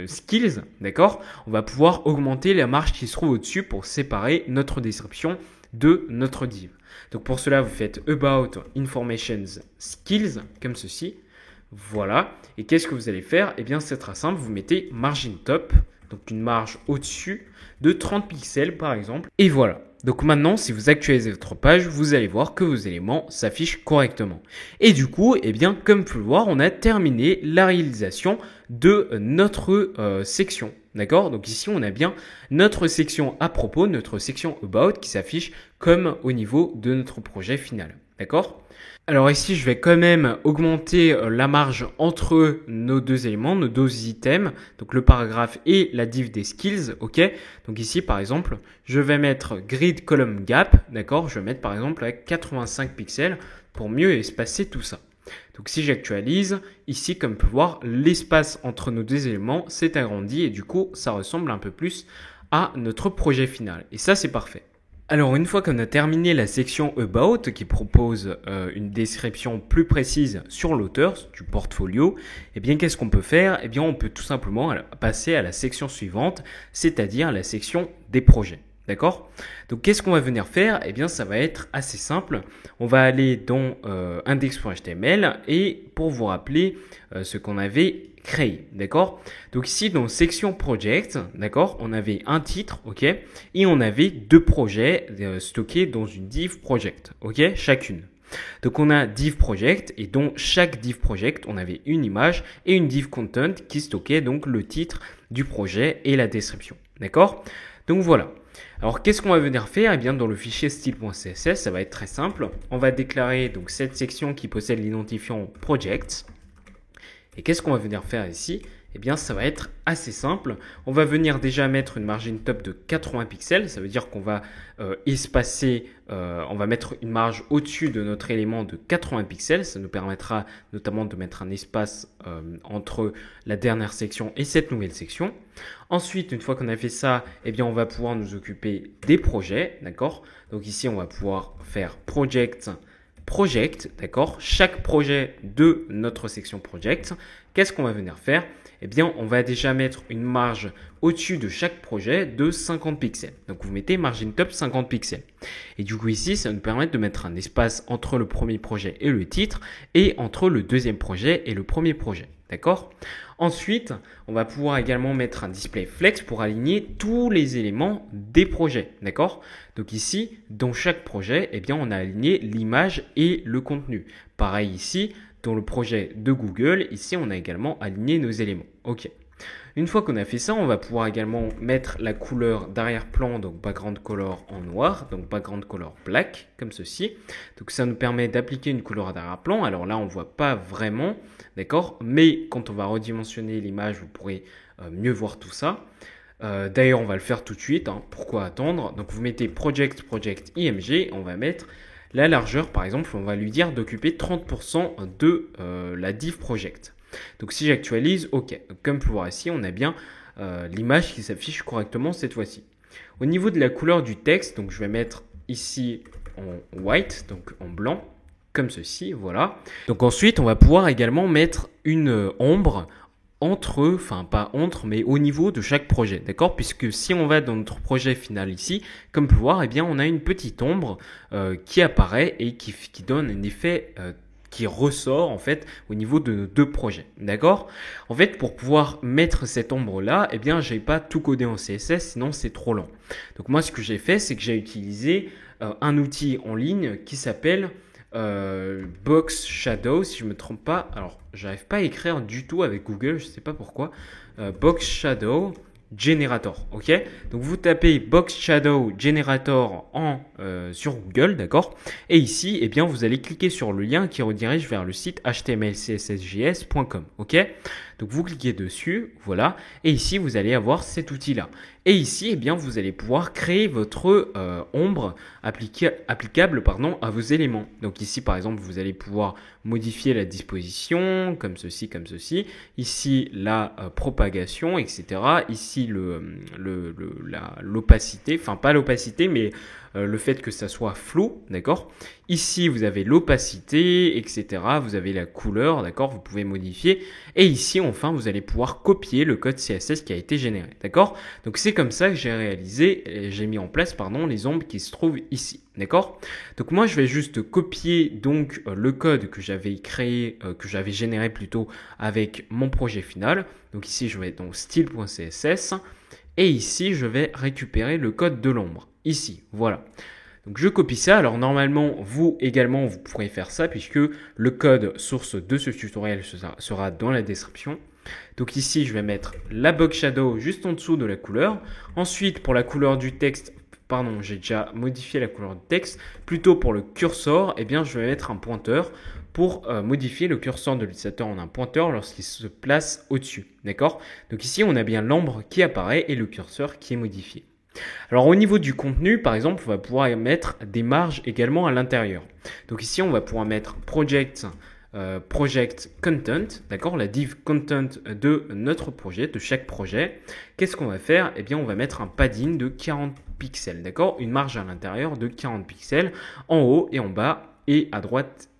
skills, d'accord? On va pouvoir augmenter la marge qui se trouve au-dessus pour séparer notre description de notre div. Donc pour cela, vous faites about information skills comme ceci. Voilà. Et qu'est-ce que vous allez faire? Eh bien, c'est très simple. Vous mettez margin top, donc une marge au-dessus de 30 pixels par exemple. Et voilà. Donc maintenant, si vous actualisez votre page, vous allez voir que vos éléments s'affichent correctement. Et du coup, eh bien, comme vous pouvez le voir, on a terminé la réalisation de notre section. D'accord? Donc ici, on a bien notre section à propos, notre section about qui s'affiche comme au niveau de notre projet final. D'accord? Alors ici, je vais quand même augmenter la marge entre nos deux éléments, nos deux items, donc le paragraphe et la div des skills, ok? Donc ici, par exemple, je vais mettre grid column gap, d'accord? Je vais mettre par exemple à 85 pixels pour mieux espacer tout ça. Donc si j'actualise, ici, comme vous pouvez voir, l'espace entre nos deux éléments s'est agrandi et du coup, ça ressemble un peu plus à notre projet final. Et ça, c'est parfait. Alors, une fois qu'on a terminé la section About qui propose une description plus précise sur l'auteur du portfolio, eh bien, qu'est-ce qu'on peut faire? Eh bien, on peut tout simplement passer à la section suivante, c'est-à-dire la section des projets. D'accord? Donc, qu'est-ce qu'on va venir faire? Eh bien, ça va être assez simple. On va aller dans index.html et pour vous rappeler ce qu'on avait créé, d'accord? Donc ici dans section project, d'accord, on avait un titre, ok, et on avait deux projets stockés dans une div project, ok, chacune. Donc on a div project et dans chaque div project, on avait une image et une div content qui stockait donc le titre du projet et la description, d'accord? Donc voilà. Alors, qu'est-ce qu'on va venir faire? Eh bien, dans le fichier style.css, ça va être très simple. On va déclarer donc cette section qui possède l'identifiant project. Et qu'est-ce qu'on va venir faire ici? Eh bien, ça va être assez simple. On va venir déjà mettre une margin top de 80 pixels. Ça veut dire qu'on va espacer, on va mettre une marge au-dessus de notre élément de 80 pixels. Ça nous permettra notamment de mettre un espace entre la dernière section et cette nouvelle section. Ensuite, une fois qu'on a fait ça, eh bien, on va pouvoir nous occuper des projets, d'accord? Donc ici, on va pouvoir faire project, d'accord? Chaque projet de notre section project. Qu'est-ce qu'on va venir faire? Eh bien, on va déjà mettre une marge au-dessus de chaque projet de 50 pixels. Donc, vous mettez margin top 50 pixels. Et du coup, ici, ça va nous permettre de mettre un espace entre le premier projet et le titre et entre le deuxième projet et le premier projet. D'accord? Ensuite, on va pouvoir également mettre un display flex pour aligner tous les éléments des projets. D'accord? Donc ici, dans chaque projet, eh bien, on a aligné l'image et le contenu. Pareil ici, dans le projet de Google, ici, on a également aligné nos éléments. OK. Une fois qu'on a fait ça, on va pouvoir également mettre la couleur d'arrière-plan, donc background color en noir, donc background color black, comme ceci. Donc ça nous permet d'appliquer une couleur d'arrière-plan. Alors là, on ne voit pas vraiment, d'accord? Mais quand on va redimensionner l'image, vous pourrez mieux voir tout ça. D'ailleurs, on va le faire tout de suite. Pourquoi attendre? Donc vous mettez project img, on va mettre la largeur, par exemple, on va lui dire d'occuper 30% de la div project. Donc si j'actualise, OK. Donc, comme vous pouvez voir ici, on a bien l'image qui s'affiche correctement cette fois-ci. Au niveau de la couleur du texte, donc je vais mettre ici en white, donc en blanc, comme ceci, voilà. Donc ensuite, on va pouvoir également mettre une ombre entre, enfin pas entre, mais au niveau de chaque projet, d'accord? Puisque si on va dans notre projet final ici, comme vous pouvez voir, eh bien on a une petite ombre qui apparaît et qui donne un effet qui ressort en fait au niveau de nos deux projets, d'accord? En fait, pour pouvoir mettre cette ombre-là, eh bien j'ai pas tout codé en CSS, sinon c'est trop lent. Donc moi, ce que j'ai fait, c'est que j'ai utilisé un outil en ligne qui s'appelle Box Shadow, si je me trompe pas. Alors, j'arrive pas à écrire du tout avec Google, je sais pas pourquoi. Box Shadow Generator, ok? Donc vous tapez Box Shadow Generator sur Google, d'accord? Et ici, eh bien, vous allez cliquer sur le lien qui redirige vers le site htmlcssjs.com, ok? Donc vous cliquez dessus, voilà, et ici vous allez avoir cet outil-là. Et ici, eh bien, vous allez pouvoir créer votre ombre applicable à vos éléments. Donc ici, par exemple, vous allez pouvoir modifier la disposition, comme ceci, comme ceci. Ici, la propagation, etc. Ici, l'opacité, enfin pas l'opacité, mais le fait que ça soit flou, d'accord? Ici, vous avez l'opacité, etc. Vous avez la couleur, d'accord? Vous pouvez modifier. Et ici, enfin, vous allez pouvoir copier le code CSS qui a été généré, d'accord? Donc, c'est comme ça que j'ai mis en place, les ombres qui se trouvent ici, d'accord? Donc, moi, je vais juste copier donc le code que j'avais créé, que j'avais généré plutôt avec mon projet final. Donc, ici, je vais dans style.css et ici, je vais récupérer le code de l'ombre. Ici, voilà. Donc je copie ça. Alors normalement, vous également, vous pourrez faire ça puisque le code source de ce tutoriel sera dans la description. Donc ici, je vais mettre la box shadow juste en dessous de la couleur. Ensuite, pour la couleur du texte, pardon, j'ai déjà modifié la couleur du texte. Plutôt pour le cursor, eh bien, je vais mettre un pointeur pour modifier le curseur de l'utilisateur en un pointeur lorsqu'il se place au-dessus. D'accord? Donc ici, on a bien l'ombre qui apparaît et le curseur qui est modifié. Alors au niveau du contenu, par exemple, on va pouvoir mettre des marges également à l'intérieur. Donc ici, on va pouvoir mettre project content, d'accord, la div content de notre projet, de chaque projet. Qu'est-ce qu'on va faire? Eh bien, on va mettre un padding de 40 pixels, d'accord, une marge à l'intérieur de 40 pixels en haut et en bas et à droite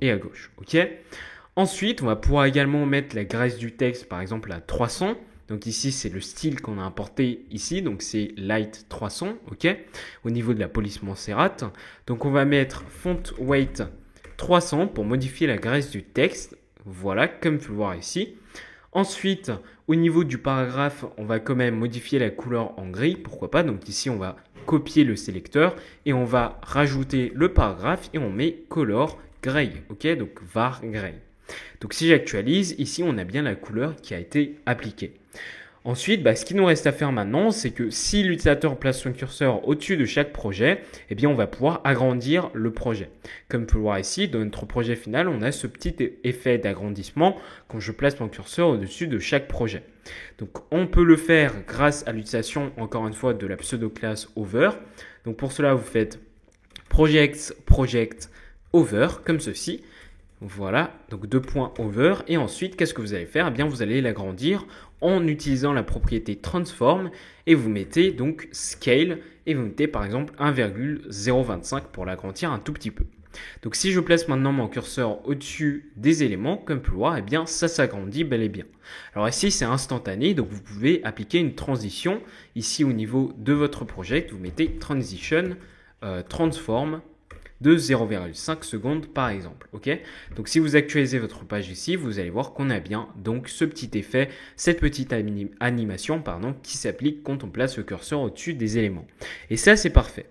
et à gauche, ok. Ensuite, on va pouvoir également mettre la graisse du texte, par exemple à 300. Donc ici, c'est le style qu'on a importé ici. Donc c'est Light 300, ok. Au niveau de la police Montserrat. Donc on va mettre Font Weight 300 pour modifier la graisse du texte. Voilà, comme vous pouvez le voir ici. Ensuite, au niveau du paragraphe, on va quand même modifier la couleur en gris. Pourquoi pas? Donc ici, on va copier le sélecteur et on va rajouter le paragraphe et on met Color Gray, ok. Donc var gray. Donc si j'actualise, ici on a bien la couleur qui a été appliquée. Ensuite, ce qui nous reste à faire maintenant, c'est que si l'utilisateur place son curseur au-dessus de chaque projet, eh bien, on va pouvoir agrandir le projet. Comme vous pouvez le voir ici, dans notre projet final, on a ce petit effet d'agrandissement quand je place mon curseur au-dessus de chaque projet. Donc, on peut le faire grâce à l'utilisation, encore une fois, de la pseudo-classe over. Donc, pour cela, vous faites project over, comme ceci. Voilà, donc 2.over. Et ensuite, qu'est-ce que vous allez faire? Eh bien, vous allez l'agrandir en utilisant la propriété transform et vous mettez donc scale et vous mettez par exemple 1,025 pour l'agrandir un tout petit peu. Donc si je place maintenant mon curseur au-dessus des éléments, comme vous pouvez le voir, eh bien ça s'agrandit bel et bien. Alors ici c'est instantané, donc vous pouvez appliquer une transition. Ici au niveau de votre projet, vous mettez transition transform de 0,5 secondes par exemple. Ok, donc si vous actualisez votre page ici, vous allez voir qu'on a bien donc ce petit effet, cette petite animation qui s'applique quand on place le curseur au-dessus des éléments. Et ça c'est parfait.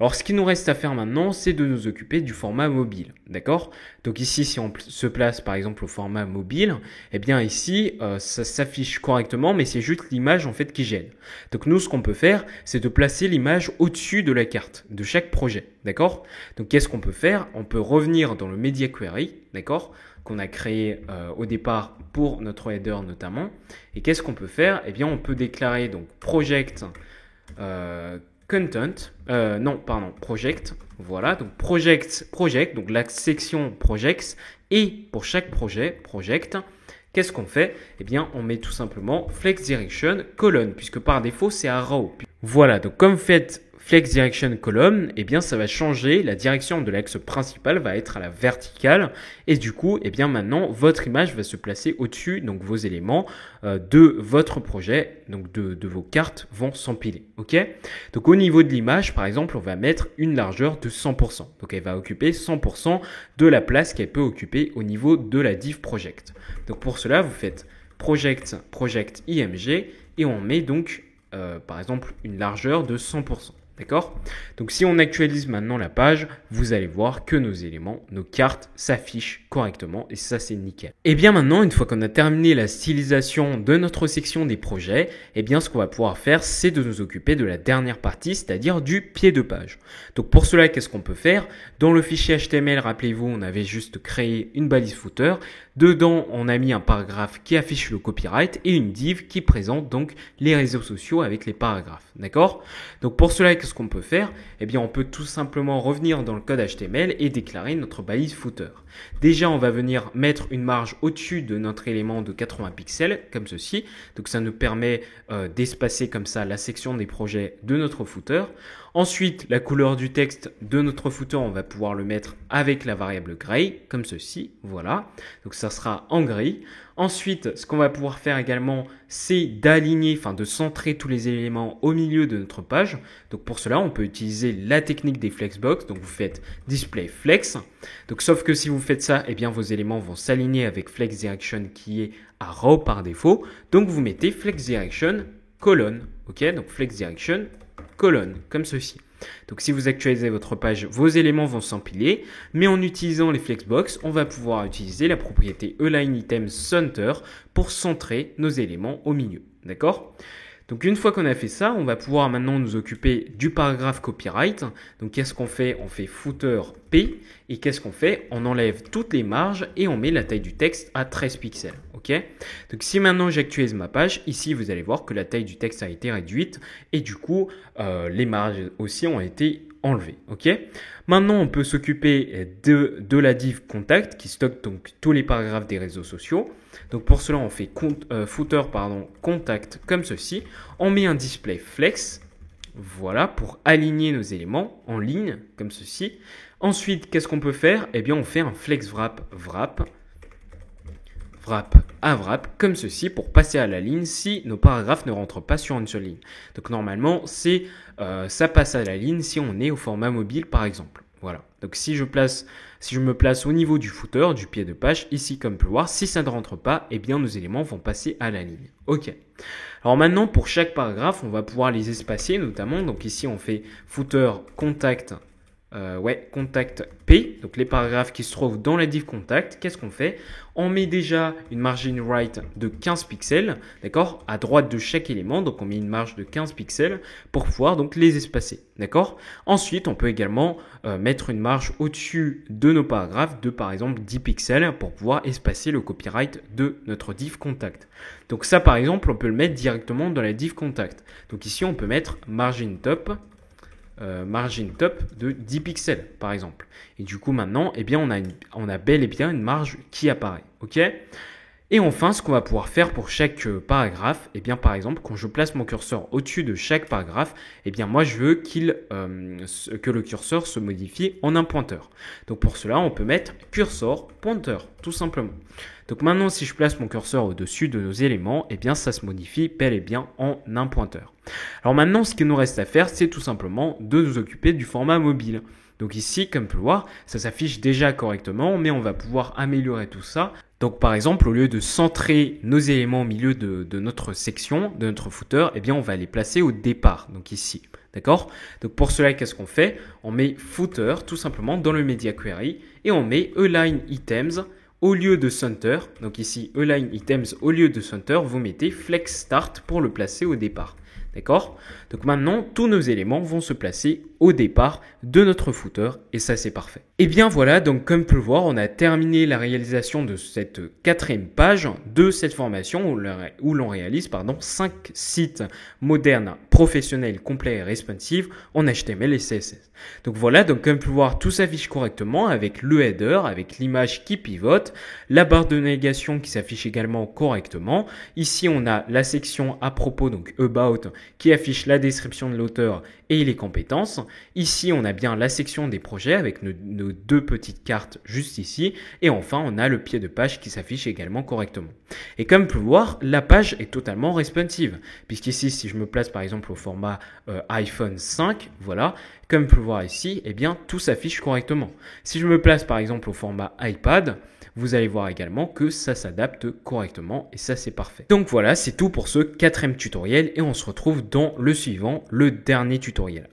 Alors ce qui nous reste à faire maintenant, c'est de nous occuper du format mobile, d'accord? Donc ici, si on se place par exemple au format mobile, eh bien ici, ça s'affiche correctement, mais c'est juste l'image en fait qui gêne. Donc nous, ce qu'on peut faire, c'est de placer l'image au-dessus de la carte de chaque projet, d'accord? Donc qu'est-ce qu'on peut faire? On peut revenir dans le Media Query, d'accord? Qu'on a créé au départ pour notre header notamment. Et qu'est-ce qu'on peut faire? Eh bien, on peut déclarer donc project project, voilà, donc project, donc la section projects, et pour chaque projet, project, qu'est-ce qu'on fait? Eh bien, on met tout simplement flex direction colonne, puisque par défaut, c'est à row. Voilà, donc comme vous faites flex direction column, eh bien ça va changer, la direction de l'axe principal va être à la verticale et du coup, eh bien maintenant votre image va se placer au-dessus, donc vos éléments de votre projet, donc de vos cartes vont s'empiler, ok? Donc au niveau de l'image, par exemple, on va mettre une largeur de 100%, donc elle va occuper 100% de la place qu'elle peut occuper au niveau de la div project. Donc pour cela, vous faites project img et on met donc par exemple une largeur de 100%. D'accord? Donc si on actualise maintenant la page, vous allez voir que nos éléments, nos cartes s'affichent correctement et ça c'est nickel. Et bien maintenant, une fois qu'on a terminé la stylisation de notre section des projets, eh bien ce qu'on va pouvoir faire, c'est de nous occuper de la dernière partie, c'est-à-dire du pied de page. Donc pour cela, qu'est-ce qu'on peut faire? Dans le fichier HTML, rappelez-vous, on avait juste créé une balise footer. Dedans, on a mis un paragraphe qui affiche le copyright et une div qui présente donc les réseaux sociaux avec les paragraphes. D'accord? Donc pour cela, qu'est-ce qu'on peut faire? Eh bien, on peut tout simplement revenir dans le code HTML et déclarer notre balise footer. Déjà, on va venir mettre une marge au-dessus de notre élément de 80 pixels, comme ceci. Donc ça nous permet d'espacer comme ça la section des projets de notre footer. Ensuite, la couleur du texte de notre footer, on va pouvoir le mettre avec la variable gray, comme ceci, voilà. Donc ça sera en gris. Ensuite, ce qu'on va pouvoir faire également, c'est d'aligner, de centrer tous les éléments au milieu de notre page. Donc pour cela, on peut utiliser la technique des flexbox. Donc vous faites display flex. Donc sauf que si vous faites ça, eh bien vos éléments vont s'aligner avec flex direction qui est à row par défaut. Donc vous mettez flex direction colonne. Ok, donc flex direction colonne, comme ceci. Donc si vous actualisez votre page, vos éléments vont s'empiler, mais en utilisant les flexbox, on va pouvoir utiliser la propriété align item center pour centrer nos éléments au milieu. D'accord? Donc une fois qu'on a fait ça, on va pouvoir maintenant nous occuper du paragraphe copyright. Donc qu'est-ce qu'on fait? On fait footer P et qu'est-ce qu'on fait? On enlève toutes les marges et on met la taille du texte à 13 pixels. Ok? Donc si maintenant j'actualise ma page, ici vous allez voir que la taille du texte a été réduite et du coup les marges aussi ont été enlevées. Ok? Maintenant on peut s'occuper de la div contact qui stocke donc tous les paragraphes des réseaux sociaux. Donc pour cela on fait footer contact comme ceci. On met un display flex. Voilà, pour aligner nos éléments en ligne, comme ceci. Ensuite, qu'est-ce qu'on peut faire? Eh bien, on fait un flex wrap à wrap, comme ceci, pour passer à la ligne si nos paragraphes ne rentrent pas sur une seule ligne. Donc, normalement, ça passe à la ligne si on est au format mobile, par exemple. Voilà. Donc, si je me place au niveau du footer, du pied de page, ici, comme vous pouvez le voir, si ça ne rentre pas, eh bien, nos éléments vont passer à la ligne. OK. Alors maintenant, pour chaque paragraphe, on va pouvoir les espacer, notamment. Donc ici, on fait footer contact contact P, donc les paragraphes qui se trouvent dans la div contact. Qu'est-ce qu'on fait? On met déjà une margin right de 15 pixels, d'accord, à droite de chaque élément. Donc on met une marge de 15 pixels pour pouvoir donc les espacer, d'accord. Ensuite, on peut également mettre une marge au-dessus de nos paragraphes de par exemple 10 pixels pour pouvoir espacer le copyright de notre div contact. Donc ça, par exemple, on peut le mettre directement dans la div contact. Donc ici, on peut mettre margin top de 10 pixels par exemple. Et du coup maintenant, eh bien, on a bel et bien une marge qui apparaît. Ok. Et enfin, ce qu'on va pouvoir faire pour chaque paragraphe, eh bien, par exemple, quand je place mon curseur au-dessus de chaque paragraphe, eh bien, moi, je veux que le curseur se modifie en un pointeur. Donc, pour cela, on peut mettre cursor pointeur, tout simplement. Donc, maintenant, si je place mon curseur au-dessus de nos éléments, eh bien, ça se modifie bel et bien en un pointeur. Alors maintenant, ce qu'il nous reste à faire, c'est tout simplement de nous occuper du format mobile. Donc ici, comme on peut le voir, ça s'affiche déjà correctement, mais on va pouvoir améliorer tout ça. Donc par exemple, au lieu de centrer nos éléments au milieu de notre section, de notre footer, eh bien on va les placer au départ, donc ici. D'accord? Donc pour cela, qu'est-ce qu'on fait? On met footer tout simplement dans le media query et on met align items au lieu de center. Donc ici, align items au lieu de center, vous mettez flex start pour le placer au départ. D'accord? Donc maintenant, tous nos éléments vont se placer au départ de notre footer et ça, c'est parfait. Et bien voilà, donc comme on peut le voir, on a terminé la réalisation de cette 4e page de cette formation où l'on réalise 5 sites modernes, professionnels, complets et responsive en HTML et CSS. Donc voilà, donc comme on peut le voir, tout s'affiche correctement avec le header, avec l'image qui pivote, la barre de navigation qui s'affiche également correctement. Ici, on a la section à propos, donc about, qui affiche la description de l'auteur et les compétences. Ici, on a bien la section des projets avec nos 2 petites cartes juste ici. Et enfin, on a le pied de page qui s'affiche également correctement. Et comme vous pouvez le voir, la page est totalement responsive. Puisqu'ici, si je me place par exemple au format iPhone 5, voilà, comme vous pouvez le voir ici, eh bien, tout s'affiche correctement. Si je me place par exemple au format iPad, vous allez voir également que ça s'adapte correctement et ça, c'est parfait. Donc voilà, c'est tout pour ce 4e tutoriel et on se retrouve dans le suivant, le dernier tutoriel.